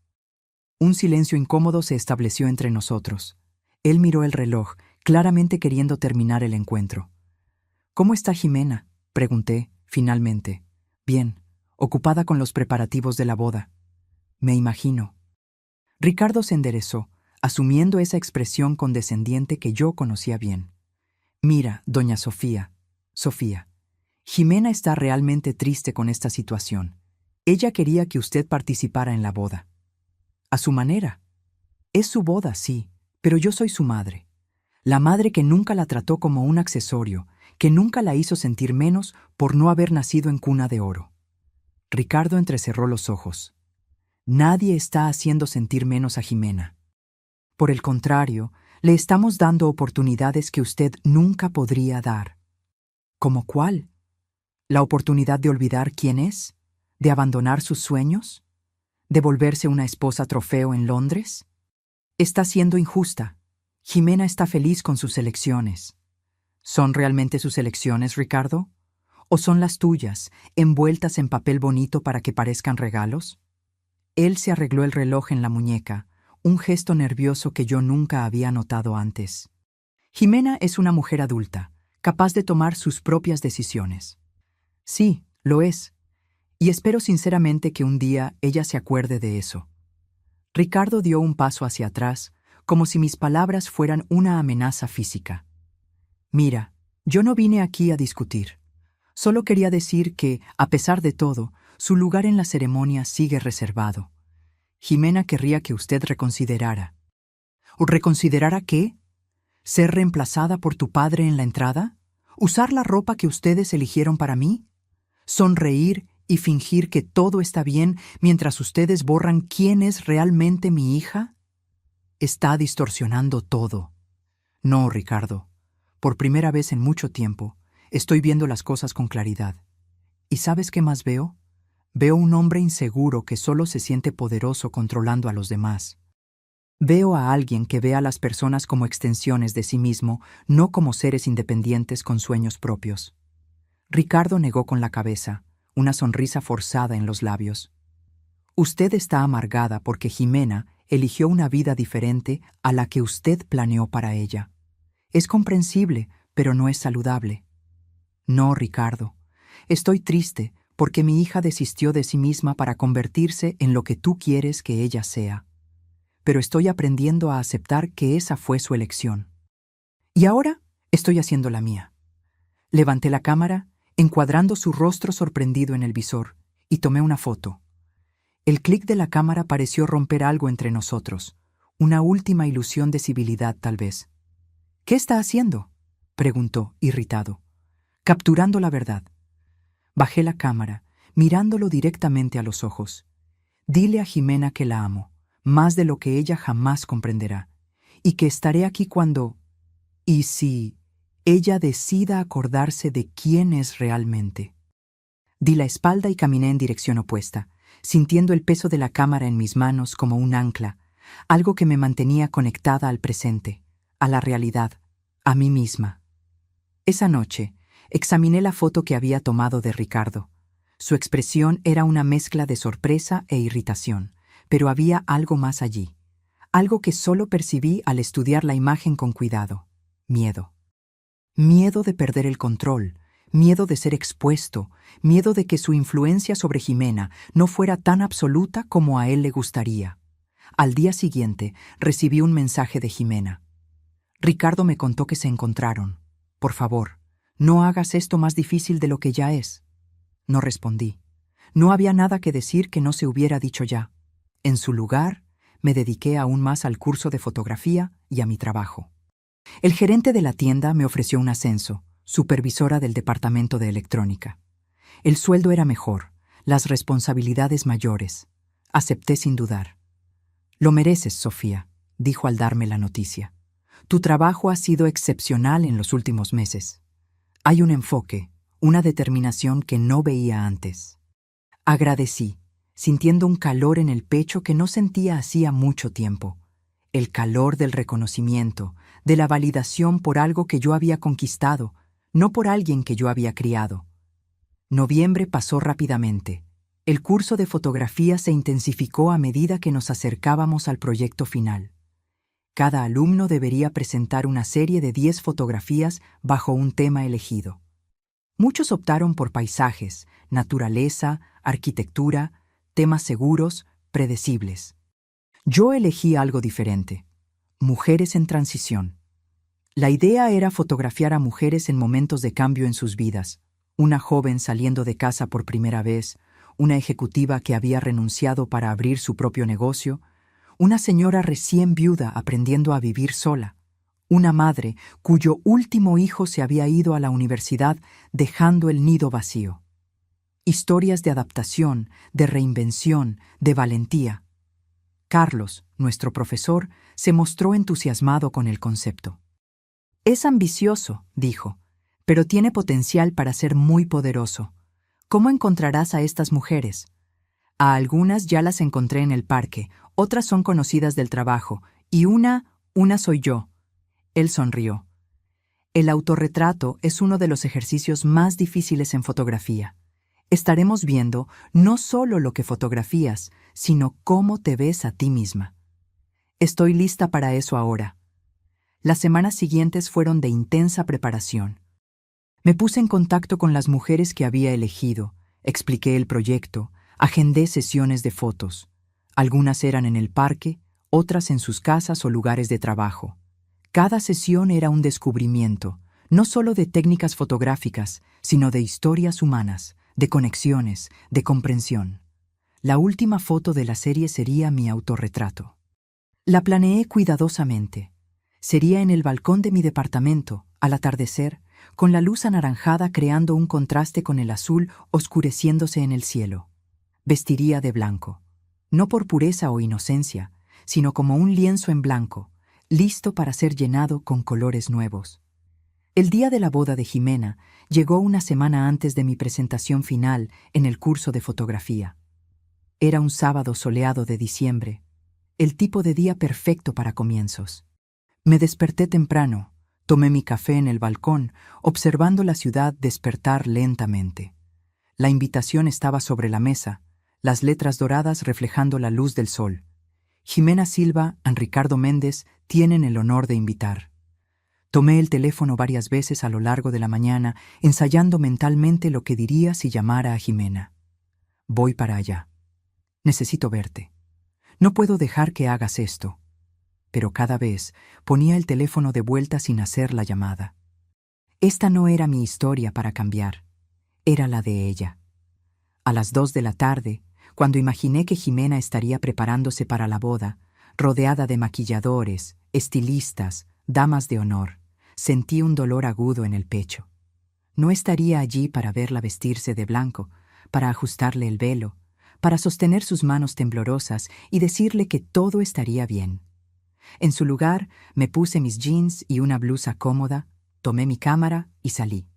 [SPEAKER 1] Un silencio incómodo se estableció entre nosotros. Él miró el reloj, claramente queriendo terminar el encuentro. ¿Cómo está Jimena?, pregunté, finalmente. Bien, ocupada con los preparativos de la boda. Me imagino. Ricardo se enderezó, asumiendo esa expresión condescendiente que yo conocía bien. Mira, doña Sofía, Jimena está realmente triste con esta situación. Ella quería que usted participara en la boda. A su manera. Es su boda, sí, pero yo soy su madre. La madre que nunca la trató como un accesorio, que nunca la hizo sentir menos por no haber nacido en cuna de oro. Ricardo entrecerró los ojos. Nadie está haciendo sentir menos a Jimena. Por el contrario, le estamos dando oportunidades que usted nunca podría dar. ¿Cómo cuál? ¿La oportunidad de olvidar quién es? ¿De abandonar sus sueños? ¿De volverse una esposa trofeo en Londres? Está siendo injusta. Jimena está feliz con sus elecciones. ¿Son realmente sus elecciones, Ricardo? ¿O son las tuyas, envueltas en papel bonito para que parezcan regalos? Él se arregló el reloj en la muñeca, un gesto nervioso que yo nunca había notado antes. Jimena es una mujer adulta, capaz de tomar sus propias decisiones. Sí, lo es. Y espero sinceramente que un día ella se acuerde de eso. Ricardo dio un paso hacia atrás, como si mis palabras fueran una amenaza física. Mira, yo no vine aquí a discutir. Solo quería decir que, a pesar de todo, su lugar en la ceremonia sigue reservado. Jimena querría que usted reconsiderara. ¿Reconsiderara qué? ¿Ser reemplazada por tu padre en la entrada? ¿Usar la ropa que ustedes eligieron para mí? ¿Sonreír y fingir que todo está bien mientras ustedes borran quién es realmente mi hija? Está distorsionando todo. No, Ricardo. Por primera vez en mucho tiempo, estoy viendo las cosas con claridad. ¿Y sabes qué más veo? Veo un hombre inseguro que solo se siente poderoso controlando a los demás. Veo a alguien que ve a las personas como extensiones de sí mismo, no como seres independientes con sueños propios. Ricardo negó con la cabeza, una sonrisa forzada en los labios. Usted está amargada porque Jimena eligió una vida diferente a la que usted planeó para ella. Es comprensible, pero no es saludable. No, Ricardo. Estoy triste porque mi hija desistió de sí misma para convertirse en lo que tú quieres que ella sea. Pero estoy aprendiendo a aceptar que esa fue su elección. Y ahora estoy haciendo la mía. Levanté la cámara, encuadrando su rostro sorprendido en el visor, y tomé una foto. El clic de la cámara pareció romper algo entre nosotros, una última ilusión de civilidad tal vez. ¿Qué está haciendo?, preguntó, irritado. Capturando la verdad. Bajé la cámara, mirándolo directamente a los ojos. Dile a Jimena que la amo, más de lo que ella jamás comprenderá, y que estaré aquí cuando... y si ella decida acordarse de quién es realmente. Di la espalda y caminé en dirección opuesta, sintiendo el peso de la cámara en mis manos como un ancla, algo que me mantenía conectada al presente, a la realidad, a mí misma. Esa noche, examiné la foto que había tomado de Ricardo. Su expresión era una mezcla de sorpresa e irritación, pero había algo más allí, algo que solo percibí al estudiar la imagen con cuidado: miedo. Miedo de perder el control, miedo de ser expuesto, miedo de que su influencia sobre Jimena no fuera tan absoluta como a él le gustaría. Al día siguiente, recibí un mensaje de Jimena. Ricardo me contó que se encontraron. Por favor, no hagas esto más difícil de lo que ya es. No respondí. No había nada que decir que no se hubiera dicho ya. En su lugar, me dediqué aún más al curso de fotografía y a mi trabajo. El gerente de la tienda me ofreció un ascenso, supervisora del departamento de electrónica. El sueldo era mejor, las responsabilidades mayores. Acepté sin dudar. Lo mereces, Sofía, dijo al darme la noticia. Tu trabajo ha sido excepcional en los últimos meses. Hay un enfoque, una determinación que no veía antes. Agradecí, sintiendo un calor en el pecho que no sentía hacía mucho tiempo. El calor del reconocimiento, de la validación por algo que yo había conquistado, no por alguien que yo había criado. Noviembre pasó rápidamente. El curso de fotografía se intensificó a medida que nos acercábamos al proyecto final. Cada alumno debería presentar una serie de 10 fotografías bajo un tema elegido. Muchos optaron por paisajes, naturaleza, arquitectura, temas seguros, predecibles. Yo elegí algo diferente: mujeres en transición. La idea era fotografiar a mujeres en momentos de cambio en sus vidas, una joven saliendo de casa por primera vez, una ejecutiva que había renunciado para abrir su propio negocio, una señora recién viuda aprendiendo a vivir sola, una madre cuyo último hijo se había ido a la universidad dejando el nido vacío. Historias de adaptación, de reinvención, de valentía. Carlos, nuestro profesor, se mostró entusiasmado con el concepto. Es ambicioso, dijo, pero tiene potencial para ser muy poderoso. ¿Cómo encontrarás a estas mujeres? A algunas ya las encontré en el parque, otras son conocidas del trabajo, y una soy yo. Él sonrió. El autorretrato es uno de los ejercicios más difíciles en fotografía. Estaremos viendo no solo lo que fotografías, sino cómo te ves a ti misma. Estoy lista para eso ahora. Las semanas siguientes fueron de intensa preparación. Me puse en contacto con las mujeres que había elegido, expliqué el proyecto, agendé sesiones de fotos. Algunas eran en el parque, otras en sus casas o lugares de trabajo. Cada sesión era un descubrimiento, no solo de técnicas fotográficas, sino de historias humanas, de conexiones, de comprensión. La última foto de la serie sería mi autorretrato. La planeé cuidadosamente. Sería en el balcón de mi departamento, al atardecer, con la luz anaranjada creando un contraste con el azul oscureciéndose en el cielo. Vestiría de blanco, no por pureza o inocencia, sino como un lienzo en blanco, listo para ser llenado con colores nuevos. El día de la boda de Jimena llegó una semana antes de mi presentación final en el curso de fotografía. Era un sábado soleado de diciembre, el tipo de día perfecto para comienzos. Me desperté temprano, tomé mi café en el balcón, observando la ciudad despertar lentamente. La invitación estaba sobre la mesa, las letras doradas reflejando la luz del sol. Jimena Silva y Ricardo Méndez tienen el honor de invitar. Tomé el teléfono varias veces a lo largo de la mañana, ensayando mentalmente lo que diría si llamara a Jimena. Voy para allá. Necesito verte. No puedo dejar que hagas esto. Pero cada vez ponía el teléfono de vuelta sin hacer la llamada. Esta no era mi historia para cambiar, era la de ella. A las 2 de la tarde, cuando imaginé que Jimena estaría preparándose para la boda, rodeada de maquilladores, estilistas, damas de honor, sentí un dolor agudo en el pecho. No estaría allí para verla vestirse de blanco, para ajustarle el velo, para sostener sus manos temblorosas y decirle que todo estaría bien. En su lugar, me puse mis jeans y una blusa cómoda, tomé mi cámara y salí.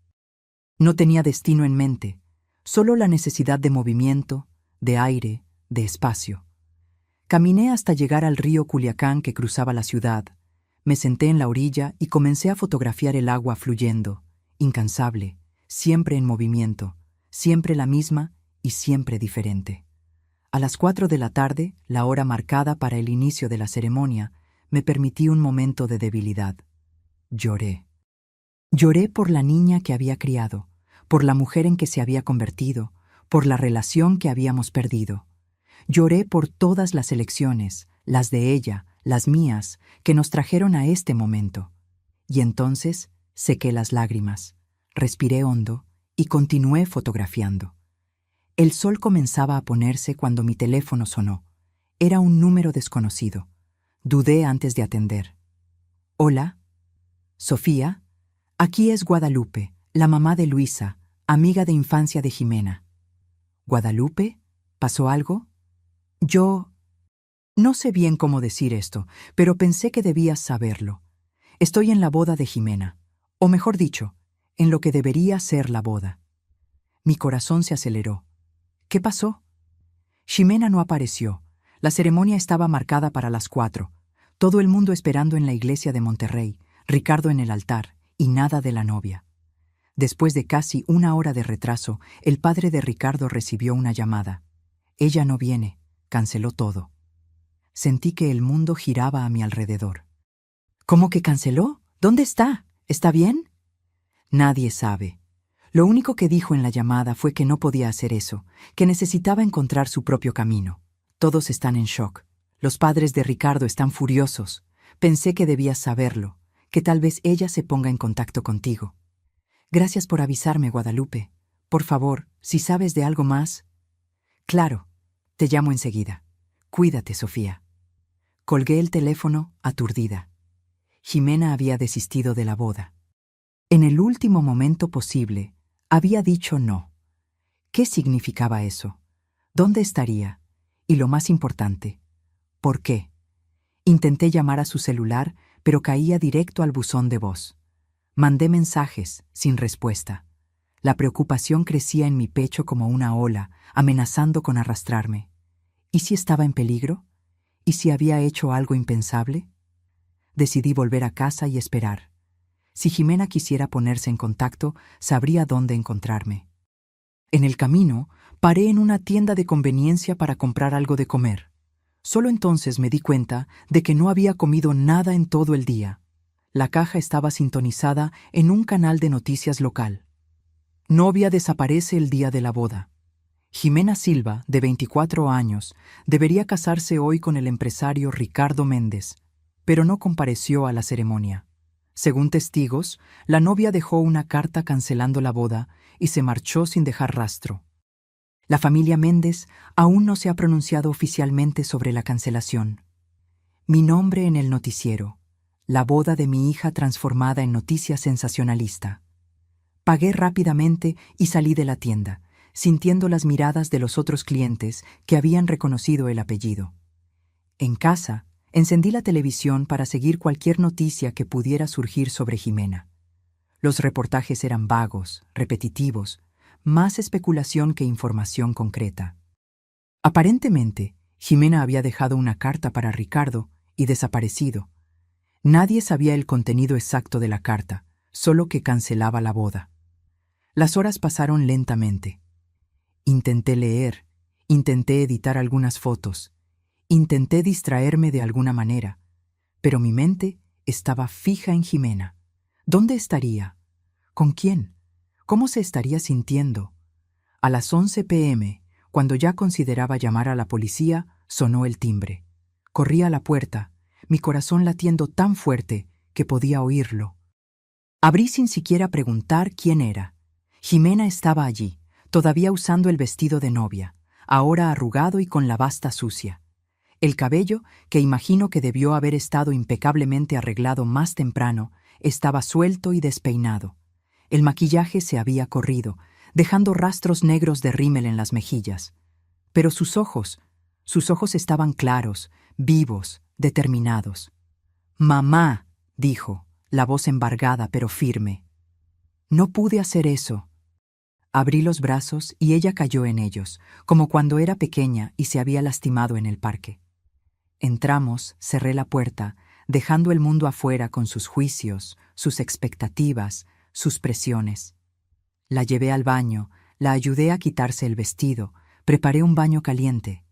[SPEAKER 1] No tenía destino en mente, solo la necesidad de movimiento, de aire, de espacio. Caminé hasta llegar al río Culiacán que cruzaba la ciudad. Me senté en la orilla y comencé a fotografiar el agua fluyendo, incansable, siempre en movimiento, siempre la misma y siempre diferente. A las 4 de la tarde, la hora marcada para el inicio de la ceremonia, me permití un momento de debilidad. Lloré. Lloré por la niña que había criado, por la mujer en que se había convertido, por la relación que habíamos perdido. Lloré por todas las elecciones, las de ella, las mías, que nos trajeron a este momento. Y entonces sequé las lágrimas, respiré hondo y continué fotografiando. El sol comenzaba a ponerse cuando mi teléfono sonó. Era un número desconocido. Dudé antes de atender. Hola, Sofía. Aquí es Guadalupe, la mamá de Luisa, amiga de infancia de Jimena. ¿Guadalupe? ¿Pasó algo? Yo... No sé bien cómo decir esto, pero pensé que debías saberlo. Estoy en la boda de Jimena, o mejor dicho, en lo que debería ser la boda. Mi corazón se aceleró. ¿Qué pasó? Jimena no apareció. La ceremonia estaba marcada para las 4. Todo el mundo esperando en la iglesia de Monterrey, Ricardo en el altar, y nada de la novia. Después de casi 1 hora de retraso, el padre de Ricardo recibió una llamada. Ella no viene, canceló todo. Sentí que el mundo giraba a mi alrededor. ¿Cómo que canceló? ¿Dónde está? ¿Está bien? Nadie sabe. Lo único que dijo en la llamada fue que no podía hacer eso, que necesitaba encontrar su propio camino. Todos están en shock. Los padres de Ricardo están furiosos. Pensé que debías saberlo, que tal vez ella se ponga en contacto contigo. Gracias por avisarme, Guadalupe. Por favor, si sabes de algo más... Claro, te llamo enseguida. Cuídate, Sofía. Colgué el teléfono, aturdida. Jimena había desistido de la boda. En el último momento posible, había dicho no. ¿Qué significaba eso? ¿Dónde estaría? Y lo más importante, ¿por qué? Intenté llamar a su celular, pero caía directo al buzón de voz. Mandé mensajes, sin respuesta. La preocupación crecía en mi pecho como una ola, amenazando con arrastrarme. ¿Y si estaba en peligro? ¿Y si había hecho algo impensable? Decidí volver a casa y esperar. Si Jimena quisiera ponerse en contacto, sabría dónde encontrarme. En el camino, paré en una tienda de conveniencia para comprar algo de comer. Solo entonces me di cuenta de que no había comido nada en todo el día. La caja estaba sintonizada en un canal de noticias local. Novia desaparece el día de la boda. Jimena Silva, de 24 años, debería casarse hoy con el empresario Ricardo Méndez, pero no compareció a la ceremonia. Según testigos, la novia dejó una carta cancelando la boda y se marchó sin dejar rastro. La familia Méndez aún no se ha pronunciado oficialmente sobre la cancelación. Mi nombre en el noticiero, la boda de mi hija transformada en noticia sensacionalista. Pagué rápidamente y salí de la tienda, sintiendo las miradas de los otros clientes que habían reconocido el apellido. En casa, encendí la televisión para seguir cualquier noticia que pudiera surgir sobre Jimena. Los reportajes eran vagos, repetitivos, más especulación que información concreta. Aparentemente, Jimena había dejado una carta para Ricardo y desaparecido. Nadie sabía el contenido exacto de la carta, solo que cancelaba la boda. Las horas pasaron lentamente. Intenté leer, intenté editar algunas fotos, intenté distraerme de alguna manera, pero mi mente estaba fija en Jimena. ¿Dónde estaría? ¿Con quién? ¿Cómo se estaría sintiendo? A las 11 p.m., cuando ya consideraba llamar a la policía, sonó el timbre. Corrí a la puerta, mi corazón latiendo tan fuerte que podía oírlo. Abrí sin siquiera preguntar quién era. Jimena estaba allí, todavía usando el vestido de novia, ahora arrugado y con la basta sucia. El cabello, que imagino que debió haber estado impecablemente arreglado más temprano, estaba suelto y despeinado. El maquillaje se había corrido, dejando rastros negros de rímel en las mejillas. Pero sus ojos estaban claros, vivos, determinados. «Mamá», dijo, la voz embargada pero firme. No pude hacer eso. Abrí los brazos y ella cayó en ellos, como cuando era pequeña y se había lastimado en el parque. Entramos, cerré la puerta, dejando el mundo afuera con sus juicios, sus expectativas, sus presiones. La llevé al baño, la ayudé a quitarse el vestido, preparé un baño caliente.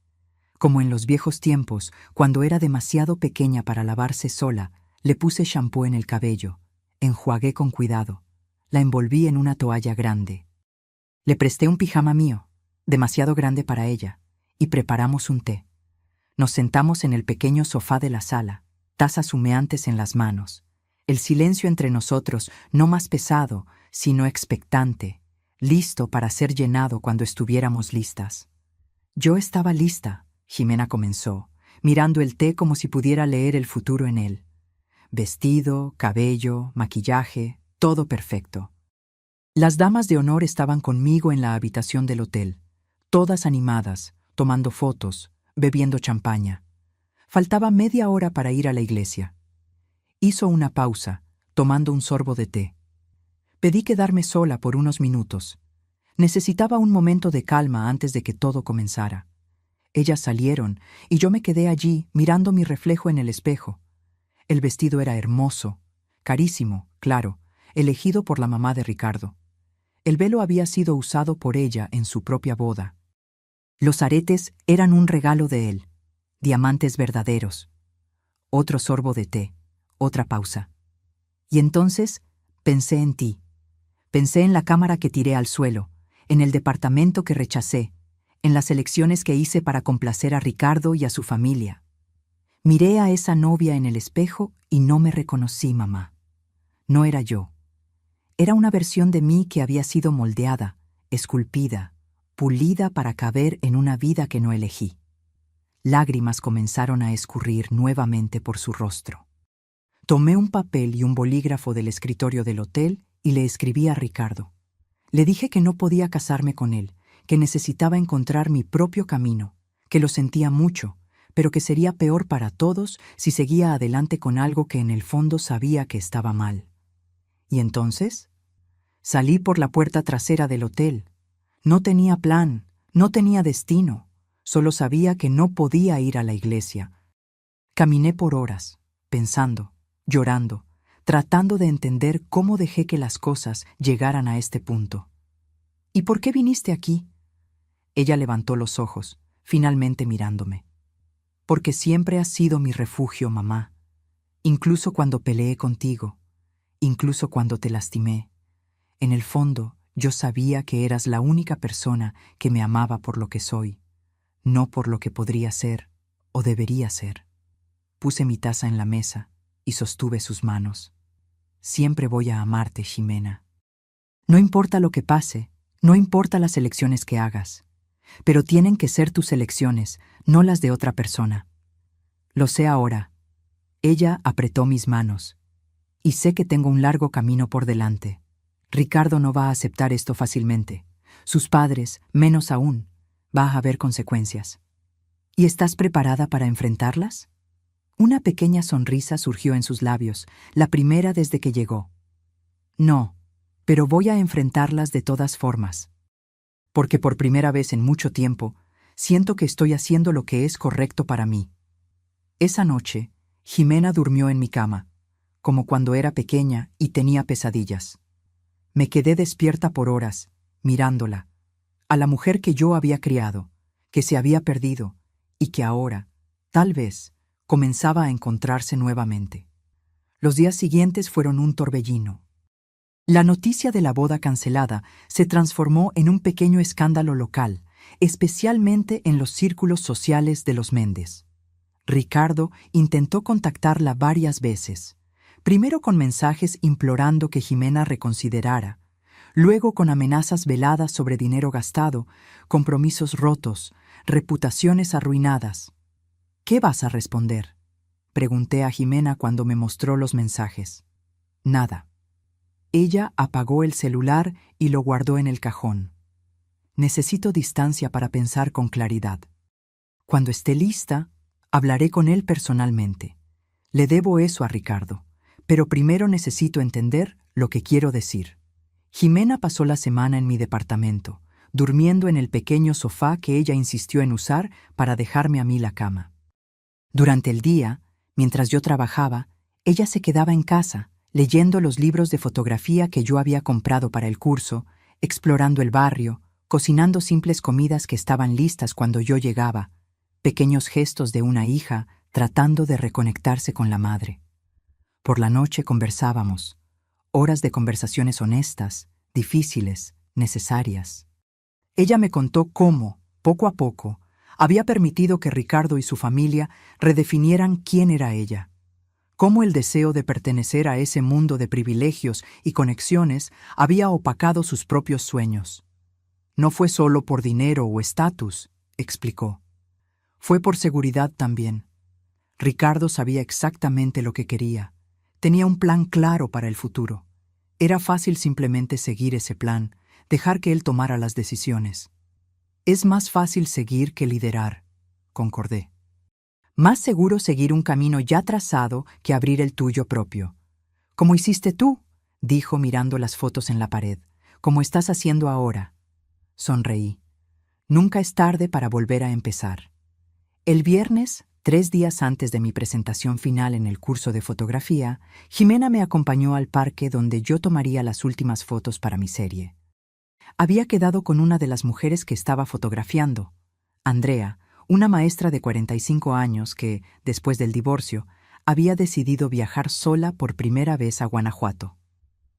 [SPEAKER 1] Como en los viejos tiempos, cuando era demasiado pequeña para lavarse sola, le puse champú en el cabello, enjuagué con cuidado, la envolví en una toalla grande. Le presté un pijama mío, demasiado grande para ella, y preparamos un té. Nos sentamos en el pequeño sofá de la sala, tazas humeantes en las manos. El silencio entre nosotros, no más pesado, sino expectante, listo para ser llenado cuando estuviéramos listas. Yo estaba lista, Jimena comenzó, mirando el té como si pudiera leer el futuro en él. Vestido, cabello, maquillaje, todo perfecto. Las damas de honor estaban conmigo en la habitación del hotel, todas animadas, tomando fotos, bebiendo champaña. Faltaba media hora para ir a la iglesia. Hizo una pausa, tomando un sorbo de té. Pedí quedarme sola por unos minutos. Necesitaba un momento de calma antes de que todo comenzara. Ellas salieron y yo me quedé allí mirando mi reflejo en el espejo. El vestido era hermoso, carísimo, claro, elegido por la mamá de Ricardo. El velo había sido usado por ella en su propia boda. Los aretes eran un regalo de él, diamantes verdaderos. Otro sorbo de té, otra pausa. Y entonces pensé en ti. Pensé en la cámara que tiré al suelo, en el departamento que rechacé, en las elecciones que hice para complacer a Ricardo y a su familia. Miré a esa novia en el espejo y no me reconocí, mamá. No era yo. Era una versión de mí que había sido moldeada, esculpida, pulida para caber en una vida que no elegí. Lágrimas comenzaron a escurrir nuevamente por su rostro. Tomé un papel y un bolígrafo del escritorio del hotel y le escribí a Ricardo. Le dije que no podía casarme con él, que necesitaba encontrar mi propio camino, que lo sentía mucho, pero que sería peor para todos si seguía adelante con algo que en el fondo sabía que estaba mal. ¿Y entonces? Salí por la puerta trasera del hotel. No tenía plan, no tenía destino, solo sabía que no podía ir a la iglesia. Caminé por horas, pensando, llorando, tratando de entender cómo dejé que las cosas llegaran a este punto. ¿Y por qué viniste aquí? Ella levantó los ojos, finalmente mirándome. Porque siempre has sido mi refugio, mamá. Incluso cuando peleé contigo, incluso cuando te lastimé. En el fondo, yo sabía que eras la única persona que me amaba por lo que soy, no por lo que podría ser o debería ser. Puse mi taza en la mesa y sostuve sus manos. Siempre voy a amarte, Ximena. No importa lo que pase, no importa las elecciones que hagas, pero tienen que ser tus elecciones, no las de otra persona. Lo sé ahora. Ella apretó mis manos. Y sé que tengo un largo camino por delante. Ricardo no va a aceptar esto fácilmente. Sus padres, menos aún. Va a haber consecuencias. ¿Y estás preparada para enfrentarlas? Una pequeña sonrisa surgió en sus labios, la primera desde que llegó. No, pero voy a enfrentarlas de todas formas. Porque por primera vez en mucho tiempo, siento que estoy haciendo lo que es correcto para mí. Esa noche, Ximena durmió en mi cama, como cuando era pequeña y tenía pesadillas. Me quedé despierta por horas, mirándola, a la mujer que yo había criado, que se había perdido y que ahora, tal vez, comenzaba a encontrarse nuevamente. Los días siguientes fueron un torbellino. La noticia de la boda cancelada se transformó en un pequeño escándalo local, especialmente en los círculos sociales de los Méndez. Ricardo intentó contactarla varias veces, primero con mensajes implorando que Ximena reconsiderara, luego con amenazas veladas sobre dinero gastado, compromisos rotos, reputaciones arruinadas. ¿Qué vas a responder?, pregunté a Ximena cuando me mostró los mensajes. Nada. Ella apagó el celular y lo guardó en el cajón. Necesito distancia para pensar con claridad. Cuando esté lista, hablaré con él personalmente. Le debo eso a Ricardo, pero primero necesito entender lo que quiero decir. Ximena pasó la semana en mi departamento, durmiendo en el pequeño sofá que ella insistió en usar para dejarme a mí la cama. Durante el día, mientras yo trabajaba, ella se quedaba en casa, leyendo los libros de fotografía que yo había comprado para el curso, explorando el barrio, cocinando simples comidas que estaban listas cuando yo llegaba, pequeños gestos de una hija tratando de reconectarse con la madre. Por la noche conversábamos, horas de conversaciones honestas, difíciles, necesarias. Ella me contó cómo, poco a poco, había permitido que Ricardo y su familia redefinieran quién era ella, Cómo el deseo de pertenecer a ese mundo de privilegios y conexiones había opacado sus propios sueños. No fue solo por dinero o estatus, explicó. Fue por seguridad también. Ricardo sabía exactamente lo que quería. Tenía un plan claro para el futuro. Era fácil simplemente seguir ese plan, dejar que él tomara las decisiones. Es más fácil seguir que liderar, concordé. Más seguro seguir un camino ya trazado que abrir el tuyo propio. Como hiciste tú, dijo mirando las fotos en la pared, como estás haciendo ahora. Sonreí. Nunca es tarde para volver a empezar. El viernes, 3 días antes de mi presentación final en el curso de fotografía, Jimena me acompañó al parque donde yo tomaría las últimas fotos para mi serie. Había quedado con una de las mujeres que estaba fotografiando, Andrea, una maestra de 45 años que, después del divorcio, había decidido viajar sola por primera vez a Guanajuato.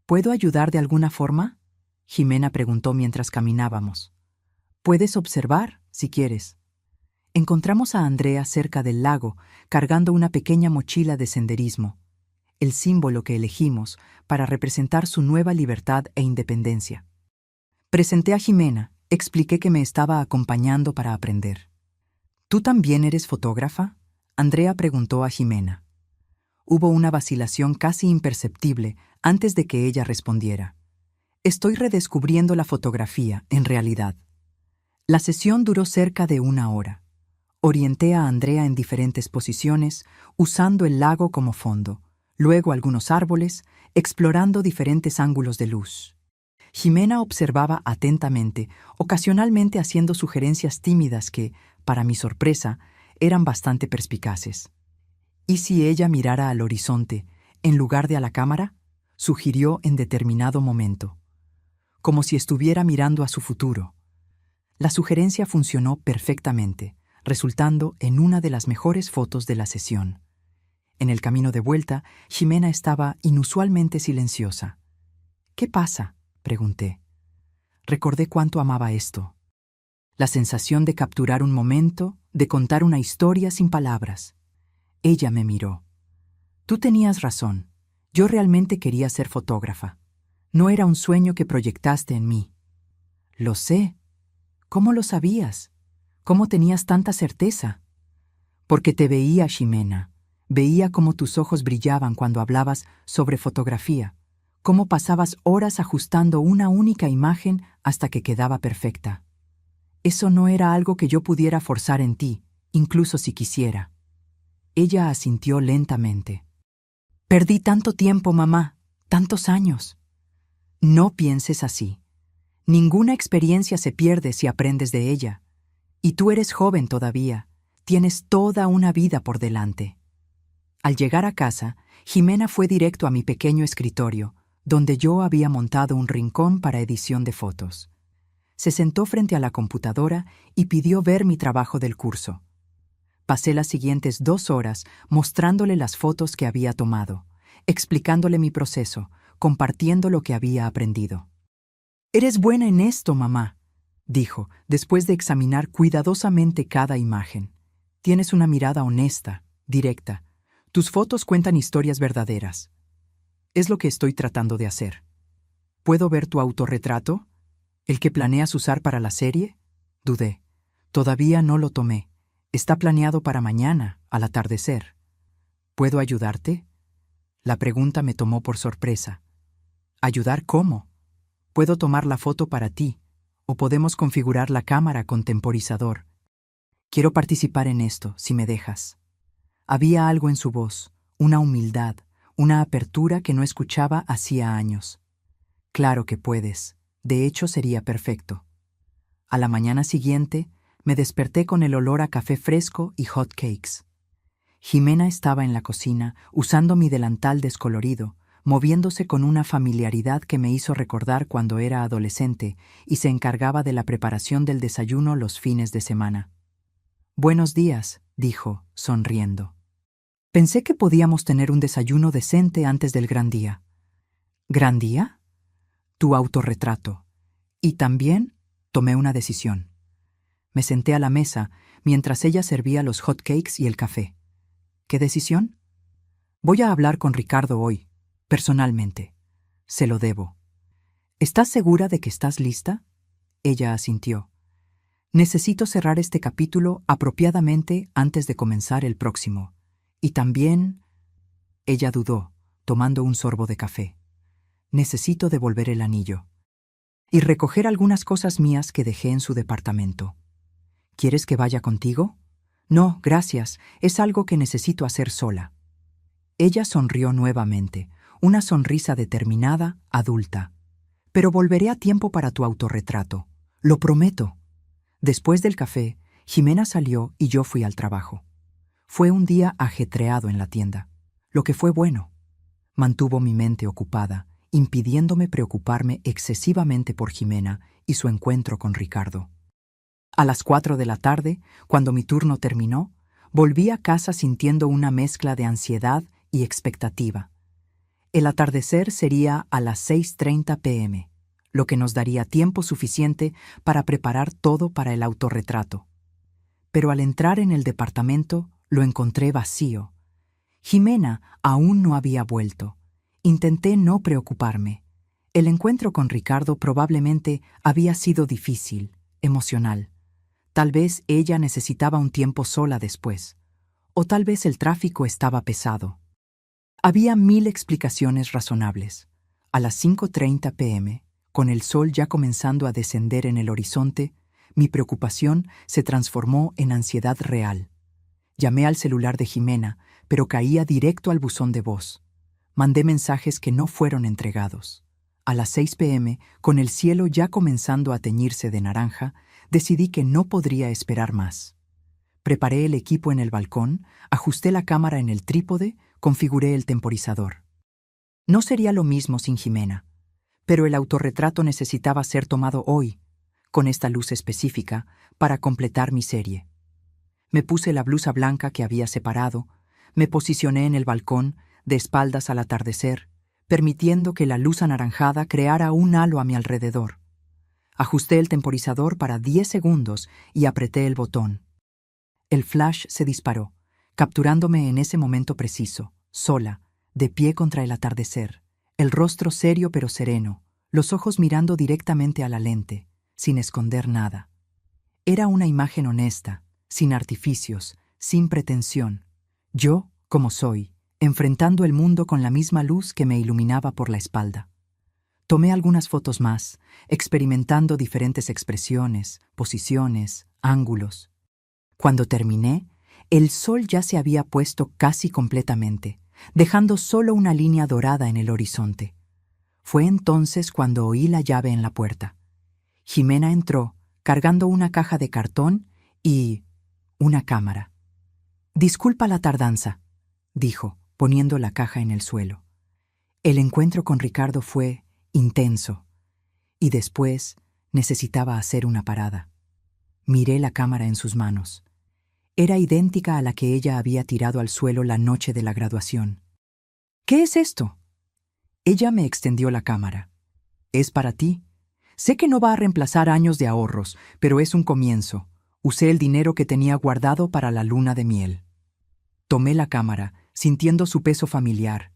[SPEAKER 1] ¿Puedo ayudar de alguna forma?, Jimena preguntó mientras caminábamos. Puedes observar, si quieres. Encontramos a Andrea cerca del lago, cargando una pequeña mochila de senderismo, el símbolo que elegimos para representar su nueva libertad e independencia. Presenté a Jimena, expliqué que me estaba acompañando para aprender. ¿Tú también eres fotógrafa?, Andrea preguntó a Jimena. Hubo una vacilación casi imperceptible antes de que ella respondiera. Estoy redescubriendo la fotografía, en realidad. La sesión duró cerca de 1 hora. Orienté a Andrea en diferentes posiciones, usando el lago como fondo, luego algunos árboles, explorando diferentes ángulos de luz. Jimena observaba atentamente, ocasionalmente haciendo sugerencias tímidas que, para mi sorpresa, eran bastante perspicaces. ¿Y si ella mirara al horizonte, en lugar de a la cámara?, sugirió en determinado momento. Como si estuviera mirando a su futuro. La sugerencia funcionó perfectamente, resultando en una de las mejores fotos de la sesión. En el camino de vuelta, Jimena estaba inusualmente silenciosa. ¿Qué pasa?, pregunté. Recordé cuánto amaba esto. La sensación de capturar un momento, de contar una historia sin palabras. Ella me miró. Tú tenías razón. Yo realmente quería ser fotógrafa. No era un sueño que proyectaste en mí. Lo sé. ¿Cómo lo sabías? ¿Cómo tenías tanta certeza? Porque te veía, Ximena. Veía cómo tus ojos brillaban cuando hablabas sobre fotografía, cómo pasabas horas ajustando una única imagen hasta que quedaba perfecta. Eso no era algo que yo pudiera forzar en ti, incluso si quisiera. Ella asintió lentamente. Perdí tanto tiempo, mamá, tantos años. No pienses así. Ninguna experiencia se pierde si aprendes de ella. Y tú eres joven todavía. Tienes toda una vida por delante. Al llegar a casa, Jimena fue directo a mi pequeño escritorio, donde yo había montado un rincón para edición de fotos. Se sentó frente a la computadora y pidió ver mi trabajo del curso. Pasé las siguientes 2 horas mostrándole las fotos que había tomado, explicándole mi proceso, compartiendo lo que había aprendido. «Eres buena en esto, mamá», dijo, después de examinar cuidadosamente cada imagen. «Tienes una mirada honesta, directa. Tus fotos cuentan historias verdaderas. Es lo que estoy tratando de hacer. ¿Puedo ver tu autorretrato? ¿El que planeas usar para la serie?», dudé. Todavía no lo tomé. Está planeado para mañana, al atardecer. ¿Puedo ayudarte? La pregunta me tomó por sorpresa. ¿Ayudar cómo? Puedo tomar la foto para ti, o podemos configurar la cámara con temporizador. Quiero participar en esto, si me dejas. Había algo en su voz, una humildad, una apertura que no escuchaba hacía años. Claro que puedes. De hecho, sería perfecto. A la mañana siguiente, me desperté con el olor a café fresco y hot cakes. Jimena estaba en la cocina, usando mi delantal descolorido, moviéndose con una familiaridad que me hizo recordar cuando era adolescente y se encargaba de la preparación del desayuno los fines de semana. «Buenos días», dijo, sonriendo. Pensé que podíamos tener un desayuno decente antes del gran día. ¿Gran día? Tu autorretrato. Y también tomé una decisión. Me senté a la mesa mientras ella servía los hot cakes y el café. ¿Qué decisión? Voy a hablar con Ricardo hoy, personalmente. Se lo debo. ¿Estás segura de que estás lista? Ella asintió. Necesito cerrar este capítulo apropiadamente antes de comenzar el próximo. Y también... Ella dudó, tomando un sorbo de café. Necesito devolver el anillo. Y recoger algunas cosas mías que dejé en su departamento. ¿Quieres que vaya contigo? No, gracias. Es algo que necesito hacer sola. Ella sonrió nuevamente, una sonrisa determinada, adulta. Pero volveré a tiempo para tu autorretrato. Lo prometo. Después del café, Jimena salió y yo fui al trabajo. Fue un día ajetreado en la tienda, lo que fue bueno. Mantuvo mi mente ocupada, impidiéndome preocuparme excesivamente por Jimena y su encuentro con Ricardo. A las 4 de la tarde, cuando mi turno terminó, volví a casa sintiendo una mezcla de ansiedad y expectativa. El atardecer sería a las 6:30 p.m., lo que nos daría tiempo suficiente para preparar todo para el autorretrato. Pero al entrar en el departamento, lo encontré vacío. Jimena aún no había vuelto. Intenté no preocuparme. El encuentro con Ricardo probablemente había sido difícil, emocional. Tal vez ella necesitaba un tiempo sola después. O tal vez el tráfico estaba pesado. Había 1000 explicaciones razonables. A las 5:30 p.m., con el sol ya comenzando a descender en el horizonte, mi preocupación se transformó en ansiedad real. Llamé al celular de Jimena, pero caía directo al buzón de voz. Mandé mensajes que no fueron entregados. A las 6 p.m., con el cielo ya comenzando a teñirse de naranja, decidí que no podría esperar más. Preparé el equipo en el balcón, ajusté la cámara en el trípode, configuré el temporizador. No sería lo mismo sin Jimena, pero el autorretrato necesitaba ser tomado hoy, con esta luz específica, para completar mi serie. Me puse la blusa blanca que había separado, me posicioné en el balcón, de espaldas al atardecer, permitiendo que la luz anaranjada creara un halo a mi alrededor. Ajusté el temporizador para 10 segundos y apreté el botón. El flash se disparó, capturándome en ese momento preciso, sola, de pie contra el atardecer, el rostro serio pero sereno, los ojos mirando directamente a la lente, sin esconder nada. Era una imagen honesta, sin artificios, sin pretensión. Yo, como soy, enfrentando el mundo con la misma luz que me iluminaba por la espalda. Tomé algunas fotos más, experimentando diferentes expresiones, posiciones, ángulos. Cuando terminé, el sol ya se había puesto casi completamente, dejando solo una línea dorada en el horizonte. Fue entonces cuando oí la llave en la puerta. Jimena entró, cargando una caja de cartón y una cámara. «Disculpa la tardanza», dijo, poniendo la caja en el suelo. El encuentro con Ricardo fue intenso, y después necesitaba hacer una parada. Miré la cámara en sus manos. Era idéntica a la que ella había tirado al suelo la noche de la graduación. «¿Qué es esto?» Ella me extendió la cámara. «Es para ti. Sé que no va a reemplazar años de ahorros, pero es un comienzo. Usé el dinero que tenía guardado para la luna de miel». Tomé la cámara, sintiendo su peso familiar,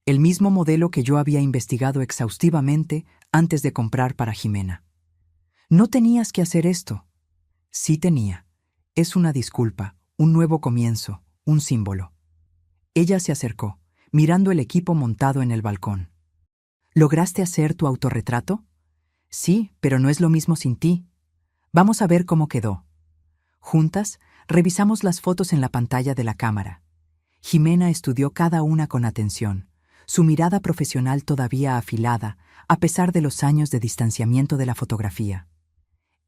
[SPEAKER 1] el mismo modelo que yo había investigado exhaustivamente antes de comprar para Jimena. «No tenías que hacer esto». Sí tenía. Es una disculpa, un nuevo comienzo, un símbolo. Ella se acercó, mirando el equipo montado en el balcón. «¿Lograste hacer tu autorretrato?» «Sí, pero no es lo mismo sin ti. Vamos a ver cómo quedó». Juntas, revisamos las fotos en la pantalla de la cámara. Jimena estudió cada una con atención, su mirada profesional todavía afilada, a pesar de los años de distanciamiento de la fotografía.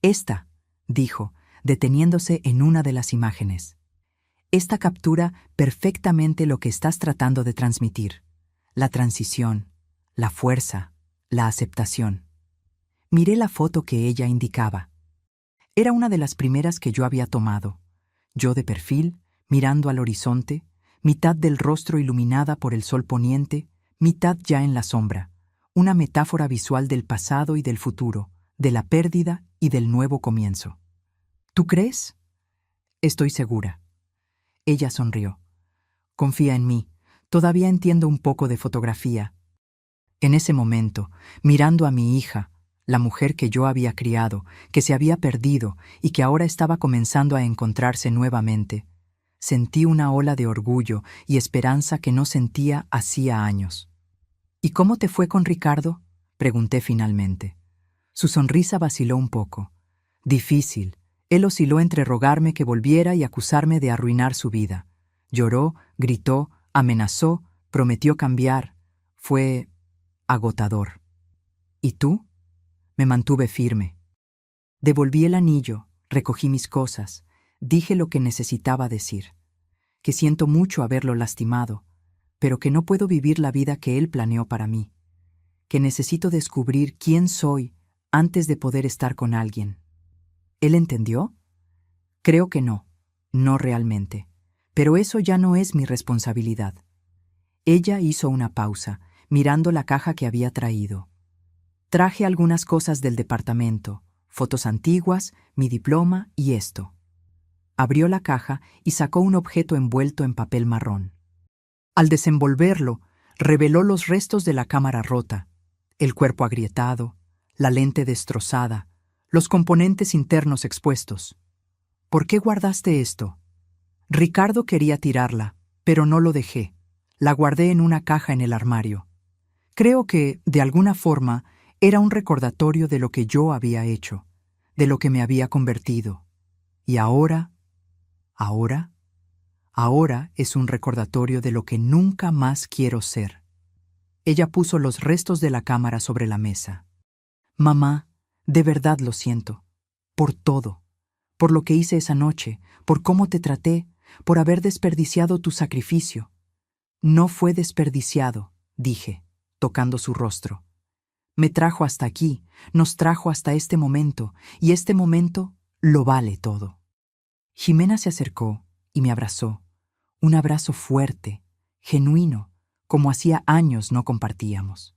[SPEAKER 1] «Esta», dijo, deteniéndose en una de las imágenes. «Esta captura perfectamente lo que estás tratando de transmitir. La transición, la fuerza, la aceptación». Miré la foto que ella indicaba. Era una de las primeras que yo había tomado. Yo de perfil, mirando al horizonte, mitad del rostro iluminada por el sol poniente, mitad ya en la sombra. Una metáfora visual del pasado y del futuro, de la pérdida y del nuevo comienzo. «¿Tú crees?» «Estoy segura». Ella sonrió. «Confía en mí. Todavía entiendo un poco de fotografía. En ese momento, mirando a mi hija, la mujer que yo había criado, que se había perdido y que ahora estaba comenzando a encontrarse nuevamente, sentí una ola de orgullo y esperanza que no sentía hacía años. ¿Y cómo te fue con Ricardo?, pregunté finalmente. Su sonrisa vaciló un poco. Difícil. Él osciló entre rogarme que volviera y acusarme de arruinar su vida. Lloró, gritó, amenazó, prometió cambiar. Fue agotador. ¿Y tú? Me mantuve firme. Devolví el anillo, recogí mis cosas, dije lo que necesitaba decir, que siento mucho haberlo lastimado, pero que no puedo vivir la vida que él planeó para mí, que necesito descubrir quién soy antes de poder estar con alguien. ¿Él entendió? Creo que no, no realmente, pero eso ya no es mi responsabilidad. Ella hizo una pausa, mirando la caja que había traído. Traje algunas cosas del departamento, fotos antiguas, mi diploma y esto. Abrió la caja y sacó un objeto envuelto en papel marrón. Al desenvolverlo, reveló los restos de la cámara rota, el cuerpo agrietado, la lente destrozada, los componentes internos expuestos. ¿Por qué guardaste esto? Ricardo quería tirarla, pero no lo dejé. La guardé en una caja en el armario. Creo que, de alguna forma, era un recordatorio de lo que yo había hecho, de lo que me había convertido. Y ahora es un recordatorio de lo que nunca más quiero ser. Ella puso los restos de la cámara sobre la mesa. Mamá, de verdad lo siento. Por todo. Por lo que hice esa noche, por cómo te traté, por haber desperdiciado tu sacrificio. No fue desperdiciado, dije, tocando su rostro. Me trajo hasta aquí, nos trajo hasta este momento, y este momento lo vale todo. Ximena se acercó y me abrazó. Un abrazo fuerte, genuino, como hacía años no compartíamos.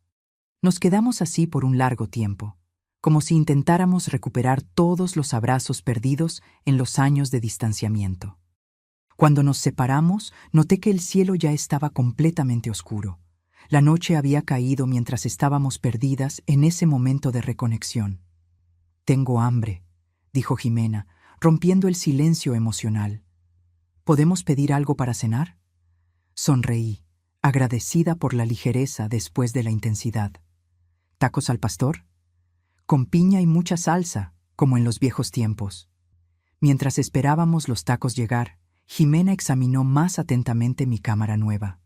[SPEAKER 1] Nos quedamos así por un largo tiempo, como si intentáramos recuperar todos los abrazos perdidos en los años de distanciamiento. Cuando nos separamos, noté que el cielo ya estaba completamente oscuro. La noche había caído mientras estábamos perdidas en ese momento de reconexión. «Tengo hambre», dijo Ximena, rompiendo el silencio emocional. ¿Podemos pedir algo para cenar? Sonreí, agradecida por la ligereza después de la intensidad. ¿Tacos al pastor? Con piña y mucha salsa, como en los viejos tiempos. Mientras esperábamos los tacos llegar, Ximena examinó más atentamente mi cámara nueva.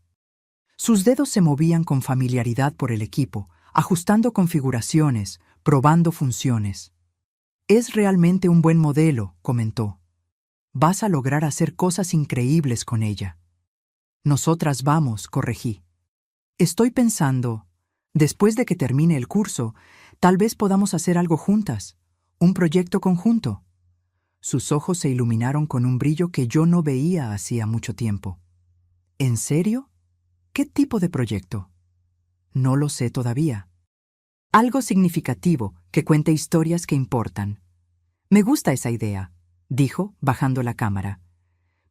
[SPEAKER 1] Sus dedos se movían con familiaridad por el equipo, ajustando configuraciones, probando funciones. «Es realmente un buen modelo», comentó. «Vas a lograr hacer cosas increíbles con ella». «Nosotras vamos», corregí. «Estoy pensando, después de que termine el curso, tal vez podamos hacer algo juntas, un proyecto conjunto». Sus ojos se iluminaron con un brillo que yo no veía hacía mucho tiempo. «¿En serio? ¿Qué tipo de proyecto?» «No lo sé todavía». «Algo significativo, que cuente historias que importan». «Me gusta esa idea», dijo, bajando la cámara.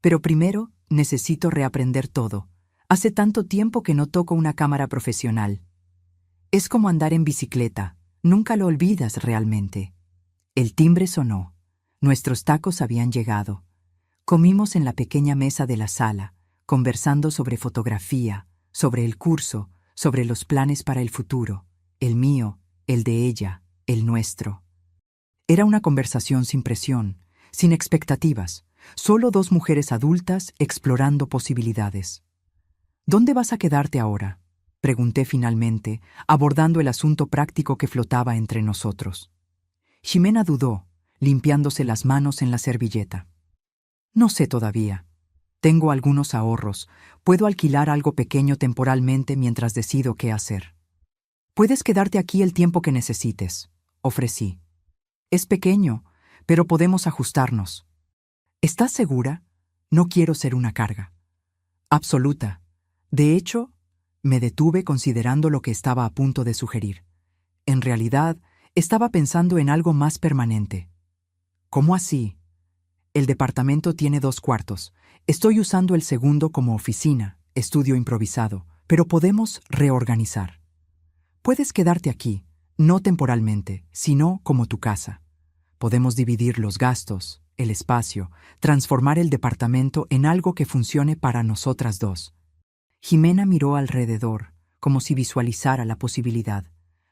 [SPEAKER 1] «Pero primero necesito reaprender todo. Hace tanto tiempo que no toco una cámara profesional. Es como andar en bicicleta, nunca lo olvidas realmente». El timbre sonó. Nuestros tacos habían llegado. Comimos en la pequeña mesa de la sala, conversando sobre fotografía, sobre el curso, sobre los planes para el futuro, el mío, el de ella, el nuestro. Era una conversación sin presión, sin expectativas, solo dos mujeres adultas explorando posibilidades. «¿Dónde vas a quedarte ahora?», pregunté finalmente, abordando el asunto práctico que flotaba entre nosotros. Ximena dudó, limpiándose las manos en la servilleta. «No sé todavía. Tengo algunos ahorros. Puedo alquilar algo pequeño temporalmente mientras decido qué hacer». «Puedes quedarte aquí el tiempo que necesites», ofrecí. «Es pequeño, pero podemos ajustarnos». «¿Estás segura? No quiero ser una carga». «Absoluta. De hecho, me detuve considerando lo que estaba a punto de sugerir. En realidad, estaba pensando en algo más permanente». «¿Cómo así?» «El departamento tiene 2 cuartos. Estoy usando el segundo como oficina», estudio improvisado, pero podemos reorganizar. Puedes quedarte aquí, no temporalmente, sino como tu casa. Podemos dividir los gastos, el espacio, transformar el departamento en algo que funcione para nosotras dos. Jimena miró alrededor, como si visualizara la posibilidad.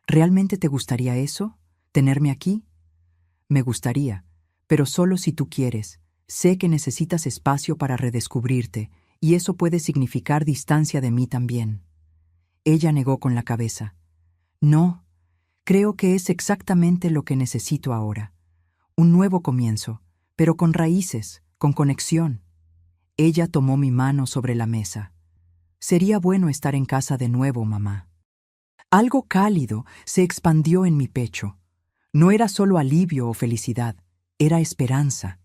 [SPEAKER 1] ¿Realmente te gustaría eso? ¿Tenerme aquí? Me gustaría, pero solo si tú quieres. Sé que necesitas espacio para redescubrirte, y eso puede significar distancia de mí también. Ella negó con la cabeza. No, creo que es exactamente lo que necesito ahora. Un nuevo comienzo, pero con raíces, con conexión. Ella tomó mi mano sobre la mesa. Sería bueno estar en casa de nuevo, mamá. Algo cálido se expandió en mi pecho. No era solo alivio o felicidad, era esperanza.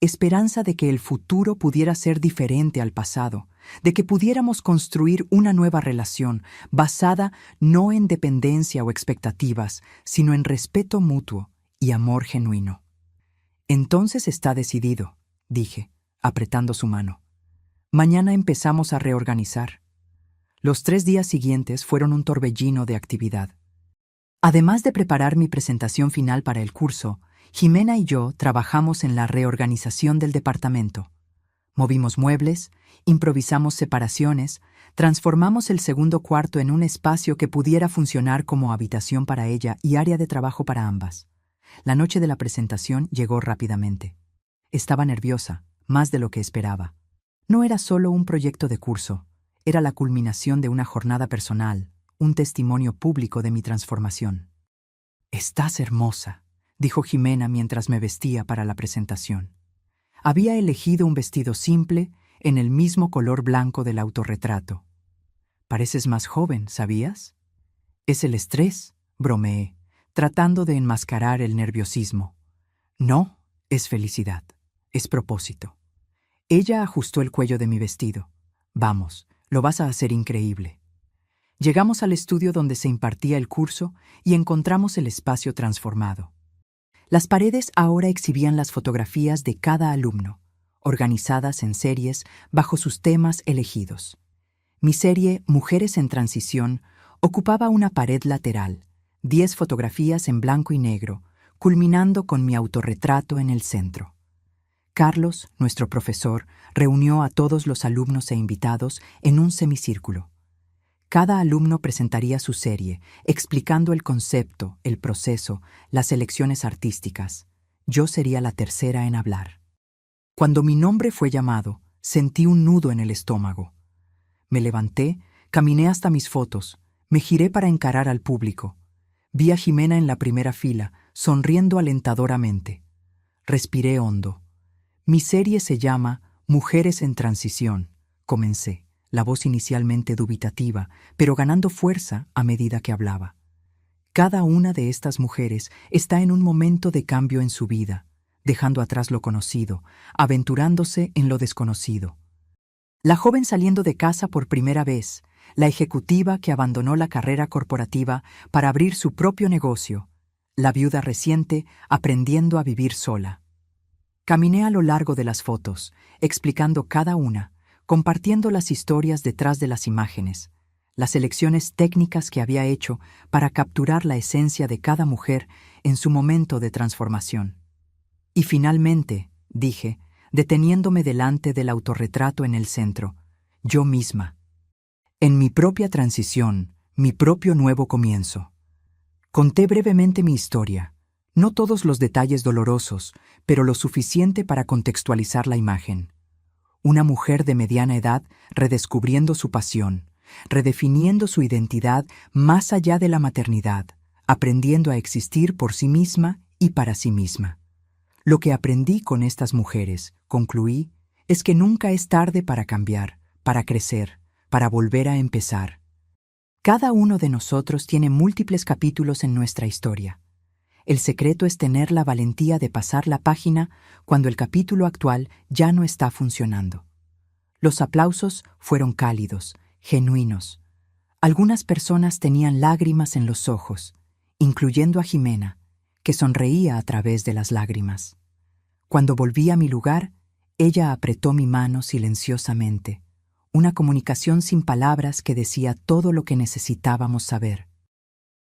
[SPEAKER 1] Esperanza de que el futuro pudiera ser diferente al pasado, de que pudiéramos construir una nueva relación basada no en dependencia o expectativas, sino en respeto mutuo y amor genuino. Entonces está decidido, dije, apretando su mano. Mañana empezamos a reorganizar. Los 3 días siguientes fueron un torbellino de actividad. Además de preparar mi presentación final para el curso, Jimena y yo trabajamos en la reorganización del departamento. Movimos muebles, improvisamos separaciones, transformamos el segundo cuarto en un espacio que pudiera funcionar como habitación para ella y área de trabajo para ambas. La noche de la presentación llegó rápidamente. Estaba nerviosa, más de lo que esperaba. No era solo un proyecto de curso, era la culminación de una jornada personal, un testimonio público de mi transformación. «Estás hermosa», dijo Jimena mientras me vestía para la presentación. Había elegido un vestido simple, en el mismo color blanco del autorretrato. «Pareces más joven, ¿sabías?» «Es el estrés», bromeé, tratando de enmascarar el nerviosismo. «No, es felicidad, es propósito». Ella ajustó el cuello de mi vestido. «Vamos, lo vas a hacer increíble». Llegamos al estudio donde se impartía el curso y encontramos el espacio transformado. Las paredes ahora exhibían las fotografías de cada alumno, organizadas en series bajo sus temas elegidos. Mi serie Mujeres en Transición ocupaba una pared lateral, 10 fotografías en blanco y negro, culminando con mi autorretrato en el centro. Carlos, nuestro profesor, reunió a todos los alumnos e invitados en un semicírculo. Cada alumno presentaría su serie, explicando el concepto, el proceso, las elecciones artísticas. Yo sería la tercera en hablar. Cuando mi nombre fue llamado, sentí un nudo en el estómago. Me levanté, caminé hasta mis fotos, me giré para encarar al público. Vi a Jimena en la primera fila, sonriendo alentadoramente. Respiré hondo. Mi serie se llama Mujeres en Transición, comencé, la voz inicialmente dubitativa, pero ganando fuerza a medida que hablaba. Cada una de estas mujeres está en un momento de cambio en su vida, dejando atrás lo conocido, aventurándose en lo desconocido. La joven saliendo de casa por primera vez, la ejecutiva que abandonó la carrera corporativa para abrir su propio negocio, la viuda reciente aprendiendo a vivir sola. Caminé a lo largo de las fotos, explicando cada una, compartiendo las historias detrás de las imágenes, las elecciones técnicas que había hecho para capturar la esencia de cada mujer en su momento de transformación. Y finalmente, dije, deteniéndome delante del autorretrato en el centro, yo misma. En mi propia transición, mi propio nuevo comienzo. Conté brevemente mi historia, no todos los detalles dolorosos, pero lo suficiente para contextualizar la imagen. Una mujer de mediana edad redescubriendo su pasión, redefiniendo su identidad más allá de la maternidad, aprendiendo a existir por sí misma y para sí misma. Lo que aprendí con estas mujeres, concluí, es que nunca es tarde para cambiar, para crecer, para volver a empezar. Cada uno de nosotros tiene múltiples capítulos en nuestra historia. El secreto es tener la valentía de pasar la página cuando el capítulo actual ya no está funcionando. Los aplausos fueron cálidos, genuinos. Algunas personas tenían lágrimas en los ojos, incluyendo a Jimena, que sonreía a través de las lágrimas. Cuando volví a mi lugar, ella apretó mi mano silenciosamente, una comunicación sin palabras que decía todo lo que necesitábamos saber.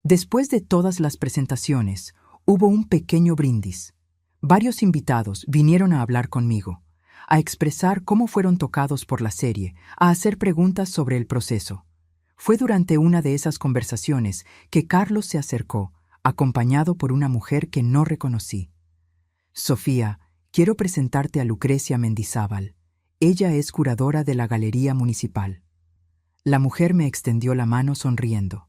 [SPEAKER 1] Después de todas las presentaciones, hubo un pequeño brindis. Varios invitados vinieron a hablar conmigo, a expresar cómo fueron tocados por la serie, a hacer preguntas sobre el proceso. Fue durante una de esas conversaciones que Carlos se acercó, acompañado por una mujer que no reconocí. Sofía, quiero presentarte a Lucrecia Mendizábal. Ella es curadora de la Galería Municipal. La mujer me extendió la mano sonriendo.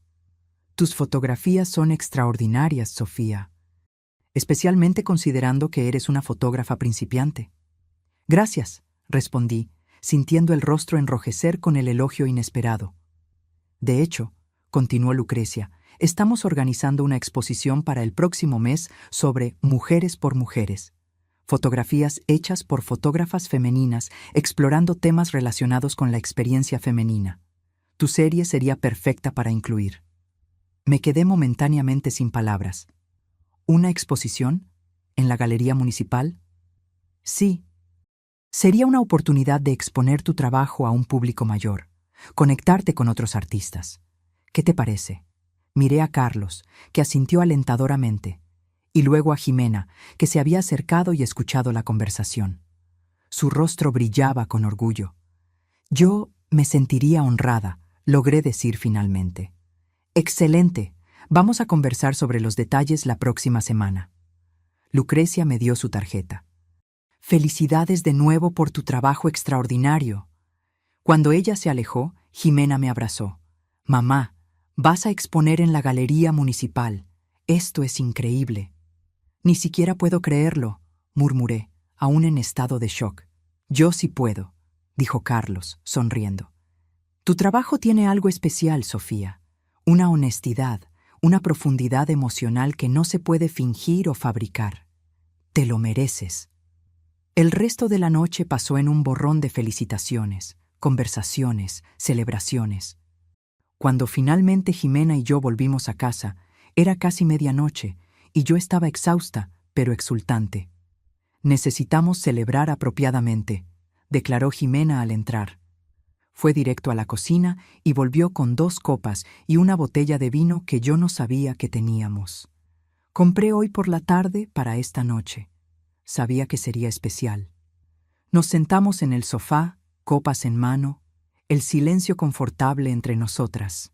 [SPEAKER 1] Tus fotografías son extraordinarias, Sofía, especialmente considerando que eres una fotógrafa principiante. Gracias, respondí, sintiendo el rostro enrojecer con el elogio inesperado. De hecho, continuó Lucrecia, estamos organizando una exposición para el próximo mes sobre Mujeres por Mujeres. Fotografías hechas por fotógrafas femeninas explorando temas relacionados con la experiencia femenina. Tu serie sería perfecta para incluir. Me quedé momentáneamente sin palabras. ¿Una exposición? ¿En la Galería Municipal? Sí. Sería una oportunidad de exponer tu trabajo a un público mayor, conectarte con otros artistas. ¿Qué te parece? Miré a Carlos, que asintió alentadoramente, y luego a Jimena, que se había acercado y escuchado la conversación. Su rostro brillaba con orgullo. Yo me sentiría honrada, logré decir finalmente. Excelente. Vamos a conversar sobre los detalles la próxima semana. Lucrecia me dio su tarjeta. Felicidades de nuevo por tu trabajo extraordinario. Cuando ella se alejó, Jimena me abrazó. Mamá, vas a exponer en la Galería Municipal. Esto es increíble. Ni siquiera puedo creerlo, murmuré, aún en estado de shock. Yo sí puedo, dijo Carlos, sonriendo. Tu trabajo tiene algo especial, Sofía. Una honestidad, una profundidad emocional que no se puede fingir o fabricar. Te lo mereces. El resto de la noche pasó en un borrón de felicitaciones, conversaciones, celebraciones. Cuando finalmente Jimena y yo volvimos a casa, era casi medianoche y yo estaba exhausta, pero exultante. Necesitamos celebrar apropiadamente, declaró Jimena al entrar. Fue directo a la cocina y volvió con 2 copas y una botella de vino que yo no sabía que teníamos. Compré hoy por la tarde para esta noche. Sabía que sería especial. Nos sentamos en el sofá, copas en mano, el silencio confortable entre nosotras.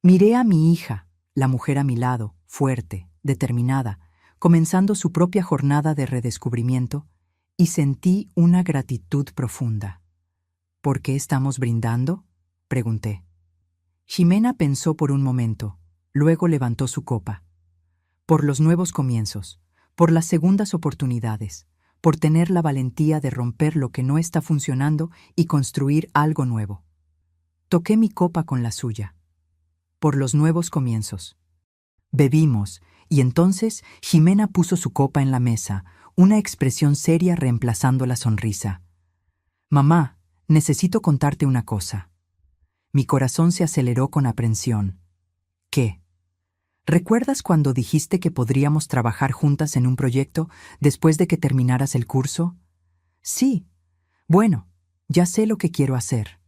[SPEAKER 1] Miré a mi hija, la mujer a mi lado, fuerte, determinada, comenzando su propia jornada de redescubrimiento, y sentí una gratitud profunda. ¿Por qué estamos brindando?, pregunté. Jimena pensó por un momento, luego levantó su copa. Por los nuevos comienzos, por las segundas oportunidades, por tener la valentía de romper lo que no está funcionando y construir algo nuevo. Toqué mi copa con la suya. Por los nuevos comienzos. Bebimos, y entonces Jimena puso su copa en la mesa, una expresión seria reemplazando la sonrisa. Mamá, necesito contarte una cosa. Mi corazón se aceleró con aprensión. ¿Qué? ¿Recuerdas cuando dijiste que podríamos trabajar juntas en un proyecto después de que terminaras el curso? Sí. Bueno, ya sé lo que quiero hacer.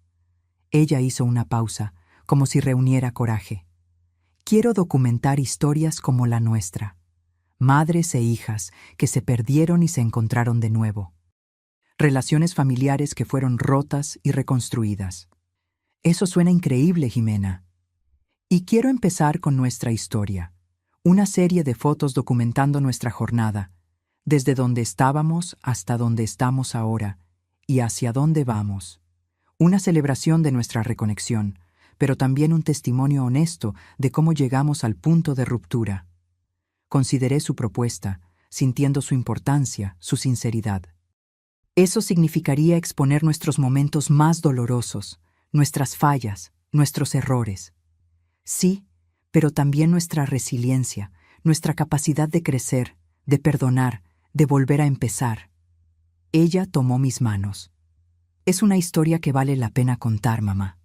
[SPEAKER 1] Ella hizo una pausa, como si reuniera coraje. Quiero documentar historias como la nuestra. Madres e hijas que se perdieron y se encontraron de nuevo. Relaciones familiares que fueron rotas y reconstruidas. Eso suena increíble, Jimena. Y quiero empezar con nuestra historia, una serie de fotos documentando nuestra jornada, desde donde estábamos hasta donde estamos ahora y hacia dónde vamos. Una celebración de nuestra reconexión, pero también un testimonio honesto de cómo llegamos al punto de ruptura. Consideré su propuesta, sintiendo su importancia, su sinceridad. Eso significaría exponer nuestros momentos más dolorosos, nuestras fallas, nuestros errores. Sí, pero también nuestra resiliencia, nuestra capacidad de crecer, de perdonar, de volver a empezar. Ella tomó mis manos. Es una historia que vale la pena contar, mamá.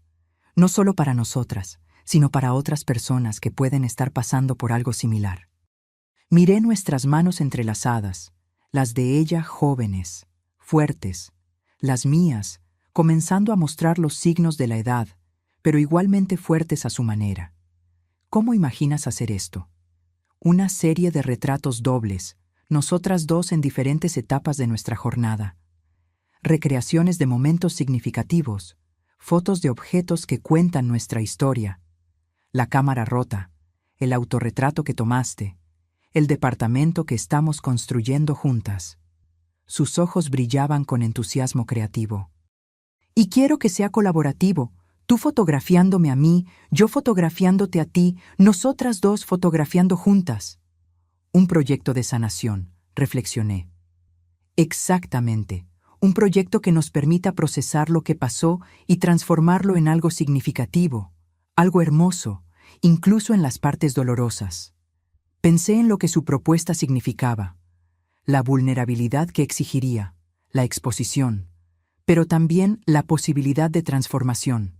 [SPEAKER 1] No solo para nosotras, sino para otras personas que pueden estar pasando por algo similar. Miré nuestras manos entrelazadas, las de ella jóvenes, fuertes, las mías, comenzando a mostrar los signos de la edad, pero igualmente fuertes a su manera. ¿Cómo imaginas hacer esto? Una serie de retratos dobles, nosotras dos en diferentes etapas de nuestra jornada. Recreaciones de momentos significativos, fotos de objetos que cuentan nuestra historia. La cámara rota, el autorretrato que tomaste, el departamento que estamos construyendo juntas. Sus ojos brillaban con entusiasmo creativo. Y quiero que sea colaborativo, tú fotografiándome a mí, yo fotografiándote a ti, nosotras dos fotografiando juntas. Un proyecto de sanación, reflexioné. Exactamente, un proyecto que nos permita procesar lo que pasó y transformarlo en algo significativo, algo hermoso, incluso en las partes dolorosas. Pensé en lo que su propuesta significaba, la vulnerabilidad que exigiría, la exposición, pero también la posibilidad de transformación,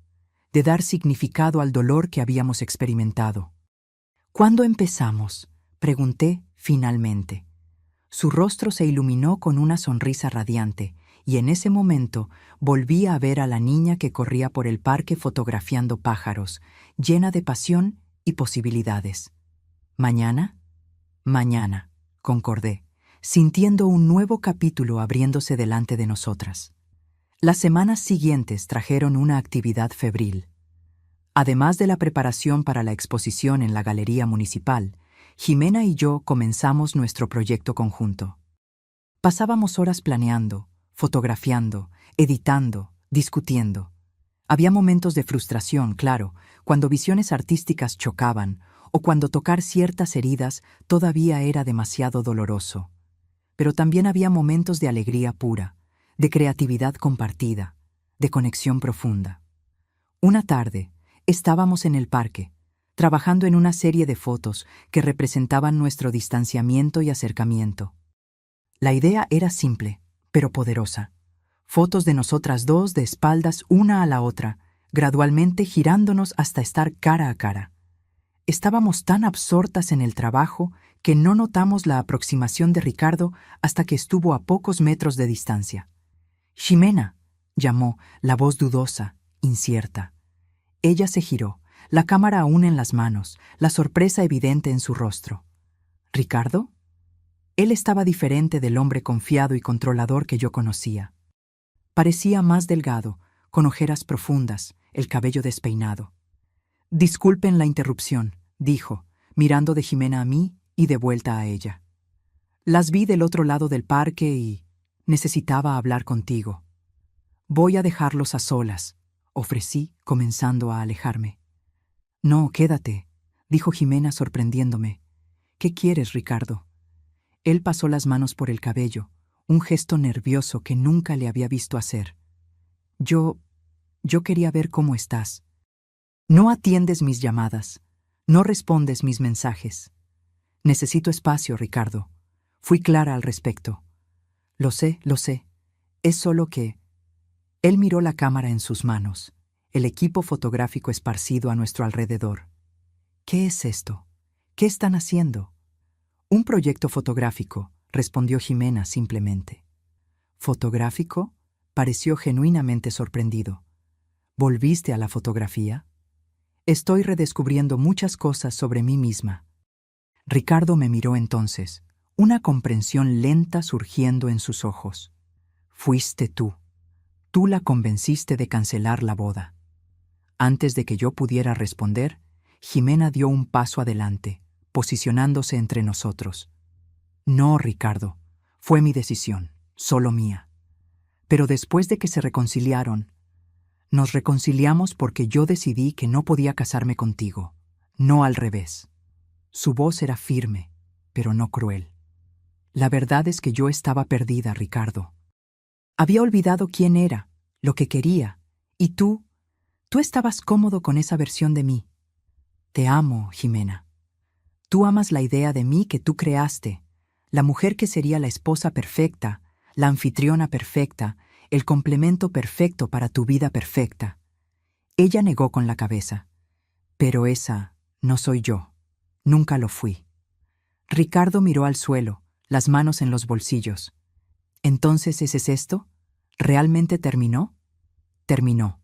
[SPEAKER 1] de dar significado al dolor que habíamos experimentado. ¿Cuándo empezamos?, pregunté finalmente. Su rostro se iluminó con una sonrisa radiante, y en ese momento volví a ver a la niña que corría por el parque fotografiando pájaros, llena de pasión y posibilidades. ¿Mañana? Mañana, concordé, sintiendo un nuevo capítulo abriéndose delante de nosotras. Las semanas siguientes trajeron una actividad febril. Además de la preparación para la exposición en la Galería Municipal, Jimena y yo comenzamos nuestro proyecto conjunto. Pasábamos horas planeando, fotografiando, editando, discutiendo. Había momentos de frustración, claro, cuando visiones artísticas chocaban o cuando tocar ciertas heridas todavía era demasiado doloroso. Pero también había momentos de alegría pura, de creatividad compartida, de conexión profunda. Una tarde, estábamos en el parque, trabajando en una serie de fotos que representaban nuestro distanciamiento y acercamiento. La idea era simple, pero poderosa. Fotos de nosotras dos de espaldas una a la otra, gradualmente girándonos hasta estar cara a cara. Estábamos tan absortas en el trabajo que no notamos la aproximación de Ricardo hasta que estuvo a pocos metros de distancia. «Ximena», llamó, la voz dudosa, incierta. Ella se giró, la cámara aún en las manos, la sorpresa evidente en su rostro. ¿Ricardo? Él estaba diferente del hombre confiado y controlador que yo conocía. Parecía más delgado, con ojeras profundas, el cabello despeinado. «Disculpen la interrupción», dijo, mirando de Jimena a mí y de vuelta a ella. «Las vi del otro lado del parque y necesitaba hablar contigo». «Voy a dejarlos a solas», ofrecí, comenzando a alejarme. «No, quédate», dijo Jimena sorprendiéndome. «¿Qué quieres, Ricardo?» Él pasó las manos por el cabello, un gesto nervioso que nunca le había visto hacer. Yo quería ver cómo estás. No atiendes mis llamadas, no respondes mis mensajes. Necesito espacio, Ricardo. Fui clara al respecto. Lo sé. Es solo que... Él miró la cámara en sus manos, el equipo fotográfico esparcido a nuestro alrededor. ¿Qué es esto? ¿Qué están haciendo? Un proyecto fotográfico, respondió Jimena simplemente. ¿Fotográfico? Pareció genuinamente sorprendido. ¿Volviste a la fotografía? Estoy redescubriendo muchas cosas sobre mí misma. Ricardo me miró entonces, una comprensión lenta surgiendo en sus ojos. Fuiste tú. Tú la convenciste de cancelar la boda. Antes de que yo pudiera responder, Jimena dio un paso adelante, posicionándose entre nosotros. No, Ricardo, fue mi decisión, solo mía. Pero después de que se reconciliaron, nos reconciliamos porque yo decidí que no podía casarme contigo, no al revés. Su voz era firme, pero no cruel. La verdad es que yo estaba perdida, Ricardo. Había olvidado quién era, lo que quería, y tú estabas cómodo con esa versión de mí. Te amo, Jimena. Tú amas la idea de mí que tú creaste, la mujer que sería la esposa perfecta, la anfitriona perfecta, el complemento perfecto para tu vida perfecta. Ella negó con la cabeza. Pero esa no soy yo. Nunca lo fui. Ricardo miró al suelo, las manos en los bolsillos. ¿Entonces ese es esto? ¿Realmente terminó? terminó.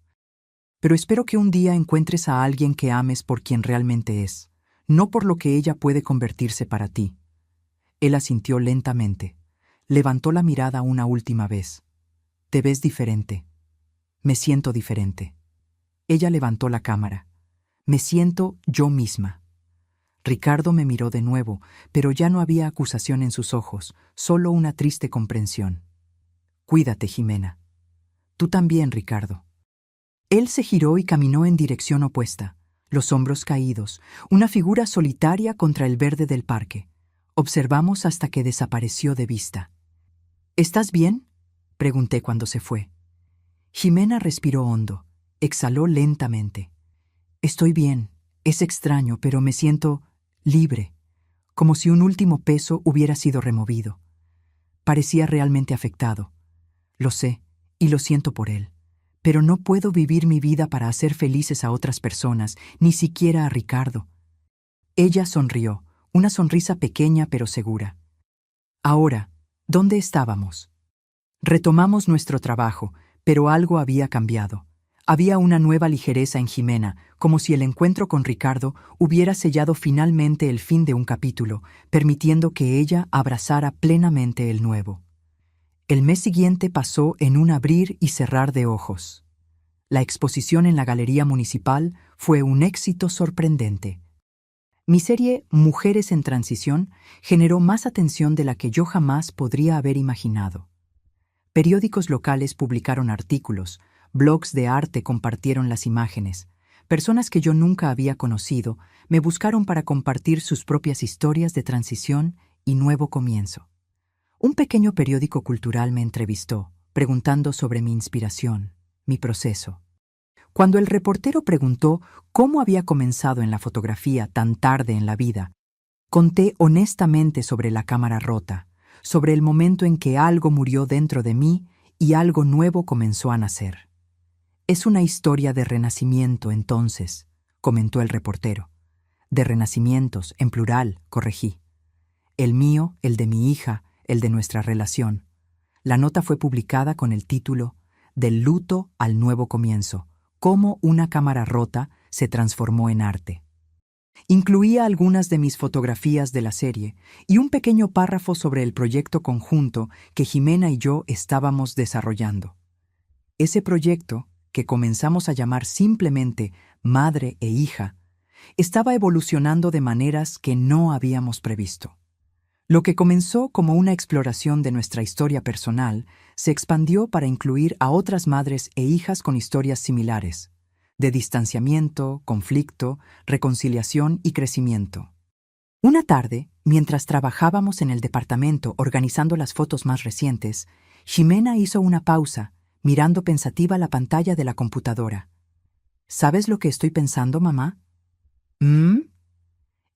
[SPEAKER 1] Pero espero que un día encuentres a alguien que ames por quien realmente es, no por lo que ella puede convertirse para ti. Él asintió lentamente. Levantó la mirada una última vez. Te ves diferente. Me siento diferente. Ella levantó la cámara. Me siento yo misma. Ricardo me miró de nuevo, pero ya no había acusación en sus ojos, solo una triste comprensión. Cuídate, Jimena. Tú también, Ricardo. Él se giró y caminó en dirección opuesta, los hombros caídos, una figura solitaria contra el verde del parque. Observamos hasta que desapareció de vista. ¿Estás bien?, pregunté cuando se fue. Jimena respiró hondo, exhaló lentamente. Estoy bien, es extraño, pero me siento libre, como si un último peso hubiera sido removido. Parecía realmente afectado. Lo sé, y lo siento por él. Pero no puedo vivir mi vida para hacer felices a otras personas, ni siquiera a Ricardo. Ella sonrió, una sonrisa pequeña pero segura. Ahora, ¿dónde estábamos? Retomamos nuestro trabajo, pero algo había cambiado. Había una nueva ligereza en Jimena, como si el encuentro con Ricardo hubiera sellado finalmente el fin de un capítulo, permitiendo que ella abrazara plenamente el nuevo. El mes siguiente pasó en un abrir y cerrar de ojos. La exposición en la Galería Municipal fue un éxito sorprendente. Mi serie Mujeres en Transición generó más atención de la que yo jamás podría haber imaginado. Periódicos locales publicaron artículos, blogs de arte compartieron las imágenes. Personas que yo nunca había conocido me buscaron para compartir sus propias historias de transición y nuevo comienzo. Un pequeño periódico cultural me entrevistó, preguntando sobre mi inspiración, mi proceso. Cuando el reportero preguntó cómo había comenzado en la fotografía tan tarde en la vida, conté honestamente sobre la cámara rota, sobre el momento en que algo murió dentro de mí y algo nuevo comenzó a nacer. Es una historia de renacimiento, entonces, comentó el reportero. De renacimientos, en plural, corregí. El mío, el de mi hija, el de nuestra relación. La nota fue publicada con el título Del luto al nuevo comienzo, cómo una cámara rota se transformó en arte. Incluía algunas de mis fotografías de la serie y un pequeño párrafo sobre el proyecto conjunto que Jimena y yo estábamos desarrollando. Ese proyecto, que comenzamos a llamar simplemente Madre e Hija, estaba evolucionando de maneras que no habíamos previsto. Lo que comenzó como una exploración de nuestra historia personal se expandió para incluir a otras madres e hijas con historias similares, de distanciamiento, conflicto, reconciliación y crecimiento. Una tarde, mientras trabajábamos en el departamento organizando las fotos más recientes, Jimena hizo una pausa, mirando pensativa la pantalla de la computadora. ¿Sabes lo que estoy pensando, mamá?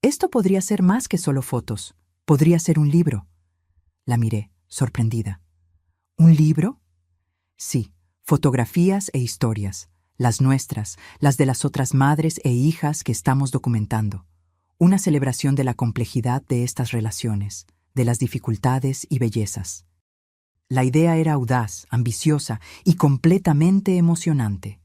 [SPEAKER 1] Esto podría ser más que solo fotos. Podría ser un libro. La miré, sorprendida. ¿Un libro? Sí, fotografías e historias, las nuestras, las de las otras madres e hijas que estamos documentando. Una celebración de la complejidad de estas relaciones, de las dificultades y bellezas. La idea era audaz, ambiciosa y completamente emocionante.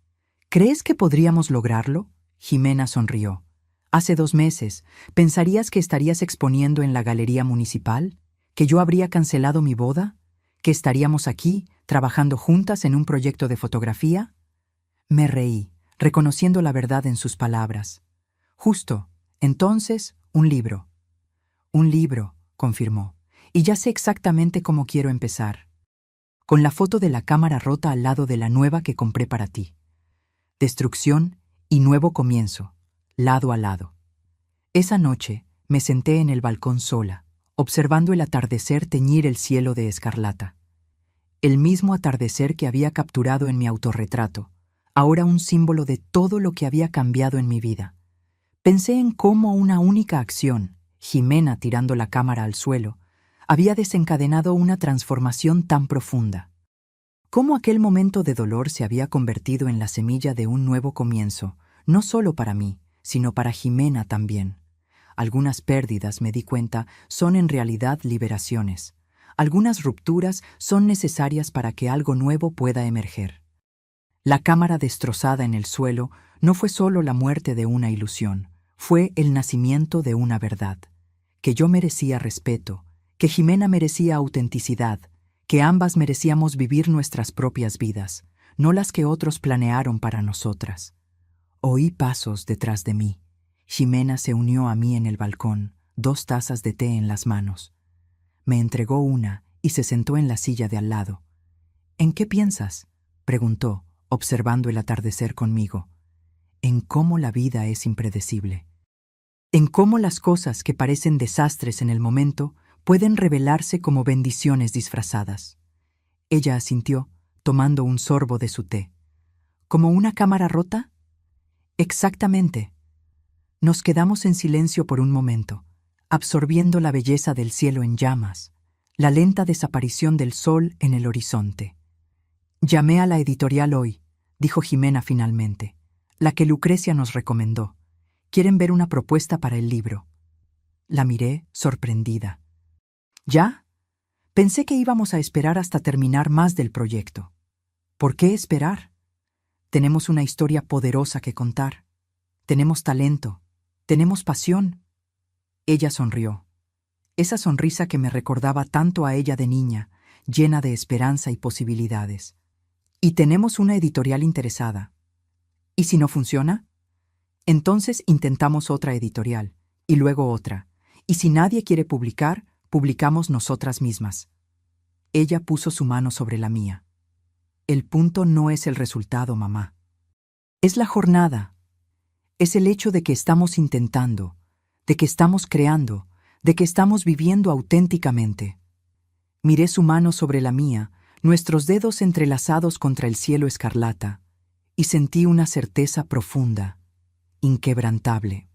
[SPEAKER 1] ¿Crees que podríamos lograrlo? Jimena sonrió. Hace 2 meses, ¿pensarías que estarías exponiendo en la Galería Municipal? ¿Que yo habría cancelado mi boda? ¿Que estaríamos aquí, trabajando juntas en un proyecto de fotografía? Me reí, reconociendo la verdad en sus palabras. Justo, entonces, un libro. Un libro, confirmó, y ya sé exactamente cómo quiero empezar. Con la foto de la cámara rota al lado de la nueva que compré para ti. Destrucción y nuevo comienzo, lado a lado. Esa noche me senté en el balcón sola, observando el atardecer teñir el cielo de escarlata. El mismo atardecer que había capturado en mi autorretrato, ahora un símbolo de todo lo que había cambiado en mi vida. Pensé en cómo una única acción, Jimena tirando la cámara al suelo, había desencadenado una transformación tan profunda. Cómo aquel momento de dolor se había convertido en la semilla de un nuevo comienzo, no solo para mí, sino para Jimena también. Algunas pérdidas, me di cuenta, son en realidad liberaciones. Algunas rupturas son necesarias para que algo nuevo pueda emerger. La cámara destrozada en el suelo no fue solo la muerte de una ilusión, fue el nacimiento de una verdad. Que yo merecía respeto, que Jimena merecía autenticidad, que ambas merecíamos vivir nuestras propias vidas, no las que otros planearon para nosotras. Oí pasos detrás de mí. Jimena se unió a mí en el balcón, 2 tazas de té en las manos. Me entregó una y se sentó en la silla de al lado. ¿En qué piensas?, preguntó, observando el atardecer conmigo. En cómo la vida es impredecible. En cómo las cosas que parecen desastres en el momento pueden revelarse como bendiciones disfrazadas. Ella asintió, tomando un sorbo de su té. ¿Como una cámara rota? Exactamente. Nos quedamos en silencio por un momento, absorbiendo la belleza del cielo en llamas, la lenta desaparición del sol en el horizonte. Llamé a la editorial hoy, dijo Jimena finalmente, la que Lucrecia nos recomendó. Quieren ver una propuesta para el libro. La miré, sorprendida. ¿Ya? Pensé que íbamos a esperar hasta terminar más del proyecto. ¿Por qué esperar? Tenemos una historia poderosa que contar. Tenemos talento. Tenemos pasión. Ella sonrió. Esa sonrisa que me recordaba tanto a ella de niña, llena de esperanza y posibilidades. Y tenemos una editorial interesada. ¿Y si no funciona? Entonces intentamos otra editorial, y luego otra. Y si nadie quiere publicar, publicamos nosotras mismas. Ella puso su mano sobre la mía. El punto no es el resultado, mamá. Es la jornada. Es el hecho de que estamos intentando, de que estamos creando, de que estamos viviendo auténticamente. Miré su mano sobre la mía, nuestros dedos entrelazados contra el cielo escarlata, y sentí una certeza profunda, inquebrantable.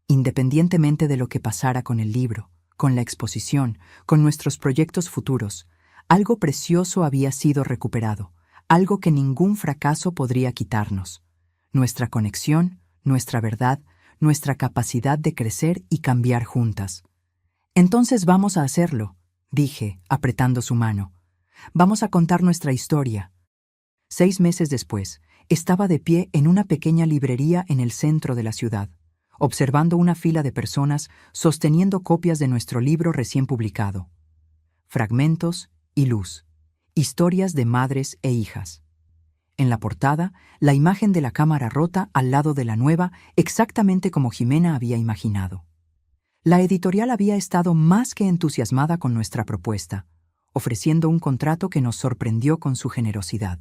[SPEAKER 1] Independientemente de lo que pasara con el libro, con la exposición, con nuestros proyectos futuros, algo precioso había sido recuperado, algo que ningún fracaso podría quitarnos. Nuestra conexión, nuestra verdad, nuestra capacidad de crecer y cambiar juntas. Entonces vamos a hacerlo, dije, apretando su mano. Vamos a contar nuestra historia. 6 meses después, estaba de pie en una pequeña librería en el centro de la ciudad, observando una fila de personas sosteniendo copias de nuestro libro recién publicado. Fragmentos y luz. Historias de madres e hijas. En la portada, la imagen de la cámara rota al lado de la nueva, exactamente como Jimena había imaginado. La editorial había estado más que entusiasmada con nuestra propuesta, ofreciendo un contrato que nos sorprendió con su generosidad.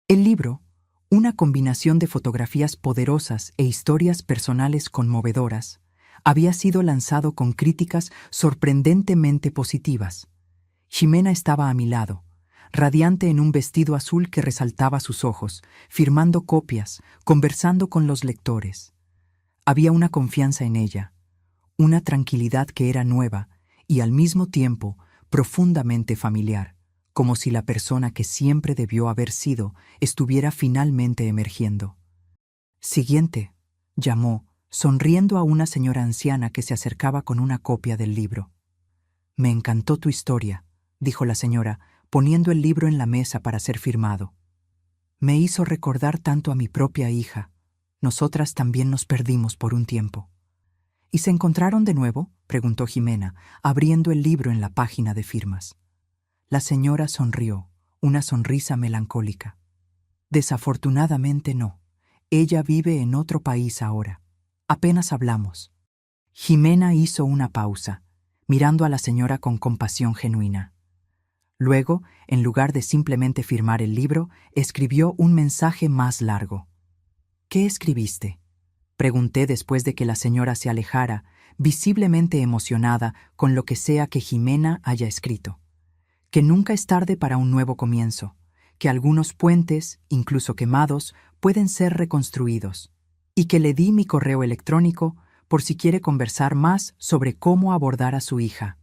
[SPEAKER 1] El libro, una combinación de fotografías poderosas e historias personales conmovedoras, había sido lanzado con críticas sorprendentemente positivas. Jimena estaba a mi lado, radiante en un vestido azul que resaltaba sus ojos, firmando copias, conversando con los lectores. Había una confianza en ella, una tranquilidad que era nueva y al mismo tiempo profundamente familiar, como si la persona que siempre debió haber sido estuviera finalmente emergiendo. Siguiente, llamó, sonriendo a una señora anciana que se acercaba con una copia del libro. Me encantó tu historia, dijo la señora, poniendo el libro en la mesa para ser firmado. Me hizo recordar tanto a mi propia hija. Nosotras también nos perdimos por un tiempo. ¿Y se encontraron de nuevo?, preguntó Jimena, abriendo el libro en la página de firmas. La señora sonrió, una sonrisa melancólica. Desafortunadamente no. Ella vive en otro país ahora. Apenas hablamos. Jimena hizo una pausa, mirando a la señora con compasión genuina. Luego, en lugar de simplemente firmar el libro, escribió un mensaje más largo. ¿Qué escribiste?, pregunté después de que la señora se alejara, visiblemente emocionada con lo que sea que Jimena haya escrito. Que nunca es tarde para un nuevo comienzo, que algunos puentes, incluso quemados, pueden ser reconstruidos, y que le di mi correo electrónico por si quiere conversar más sobre cómo abordar a su hija.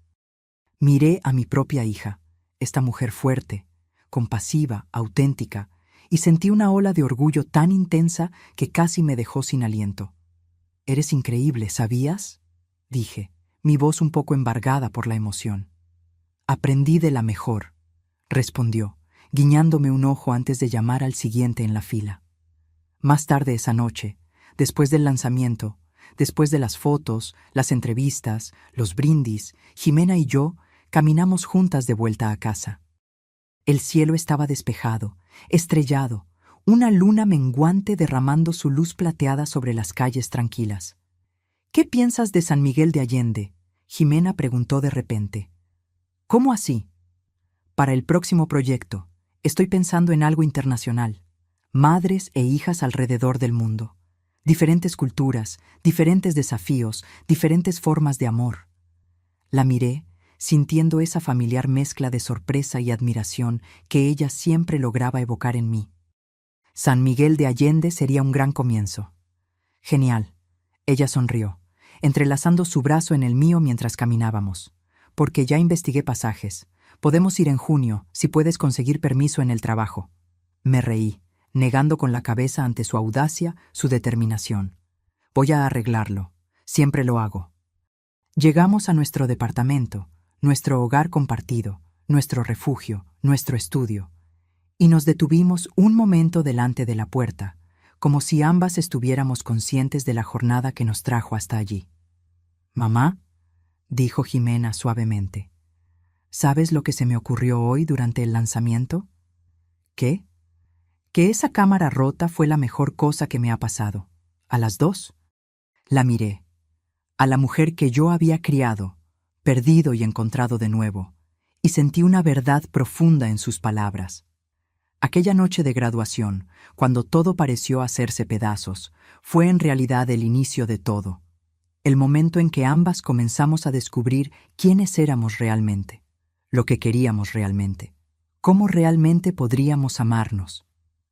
[SPEAKER 1] Miré a mi propia hija, esta mujer fuerte, compasiva, auténtica, y sentí una ola de orgullo tan intensa que casi me dejó sin aliento. «Eres increíble, ¿sabías?», dije, mi voz un poco embargada por la emoción. «Aprendí de la mejor», respondió, guiñándome un ojo antes de llamar al siguiente en la fila. Más tarde esa noche, después del lanzamiento, después de las fotos, las entrevistas, los brindis, Jimena y yo caminamos juntas de vuelta a casa. El cielo estaba despejado, estrellado, una luna menguante derramando su luz plateada sobre las calles tranquilas. «¿Qué piensas de San Miguel de Allende?», Jimena preguntó de repente. «¿Cómo así?». «Para el próximo proyecto, estoy pensando en algo internacional. Madres e hijas alrededor del mundo. Diferentes culturas, diferentes desafíos, diferentes formas de amor». La miré, sintiendo esa familiar mezcla de sorpresa y admiración que ella siempre lograba evocar en mí. San Miguel de Allende sería un gran comienzo. «Genial». Ella sonrió, entrelazando su brazo en el mío mientras caminábamos. «Porque ya investigué pasajes. Podemos ir en junio, si puedes conseguir permiso en el trabajo». Me reí, negando con la cabeza ante su audacia, su determinación. «Voy a arreglarlo. Siempre lo hago». Llegamos a nuestro departamento, nuestro hogar compartido, nuestro refugio, nuestro estudio, y nos detuvimos un momento delante de la puerta, como si ambas estuviéramos conscientes de la jornada que nos trajo hasta allí. «Mamá», dijo Jimena suavemente, «¿sabes lo que se me ocurrió hoy durante el lanzamiento?». «¿Qué?». «Que esa cámara rota fue la mejor cosa que me ha pasado. A las dos». La miré. A la mujer que yo había criado, perdido y encontrado de nuevo, y sentí una verdad profunda en sus palabras. Aquella noche de graduación, cuando todo pareció hacerse pedazos, fue en realidad el inicio de todo, el momento en que ambas comenzamos a descubrir quiénes éramos realmente, lo que queríamos realmente, cómo realmente podríamos amarnos.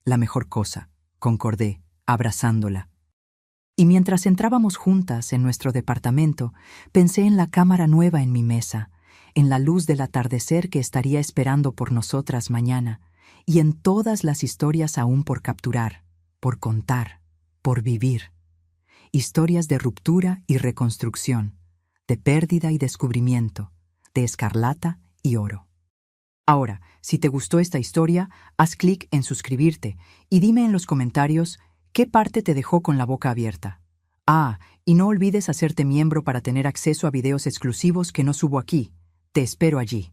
[SPEAKER 1] «La mejor cosa», concordé, abrazándola. Y mientras entrábamos juntas en nuestro departamento, pensé en la cámara nueva en mi mesa, en la luz del atardecer que estaría esperando por nosotras mañana, y en todas las historias aún por capturar, por contar, por vivir. Historias de ruptura y reconstrucción, de pérdida y descubrimiento, de escarlata y oro. Ahora, si te gustó esta historia, haz clic en suscribirte y dime en los comentarios qué parte te dejó con la boca abierta. Ah, y no olvides hacerte miembro para tener acceso a videos exclusivos que no subo aquí. Te espero allí.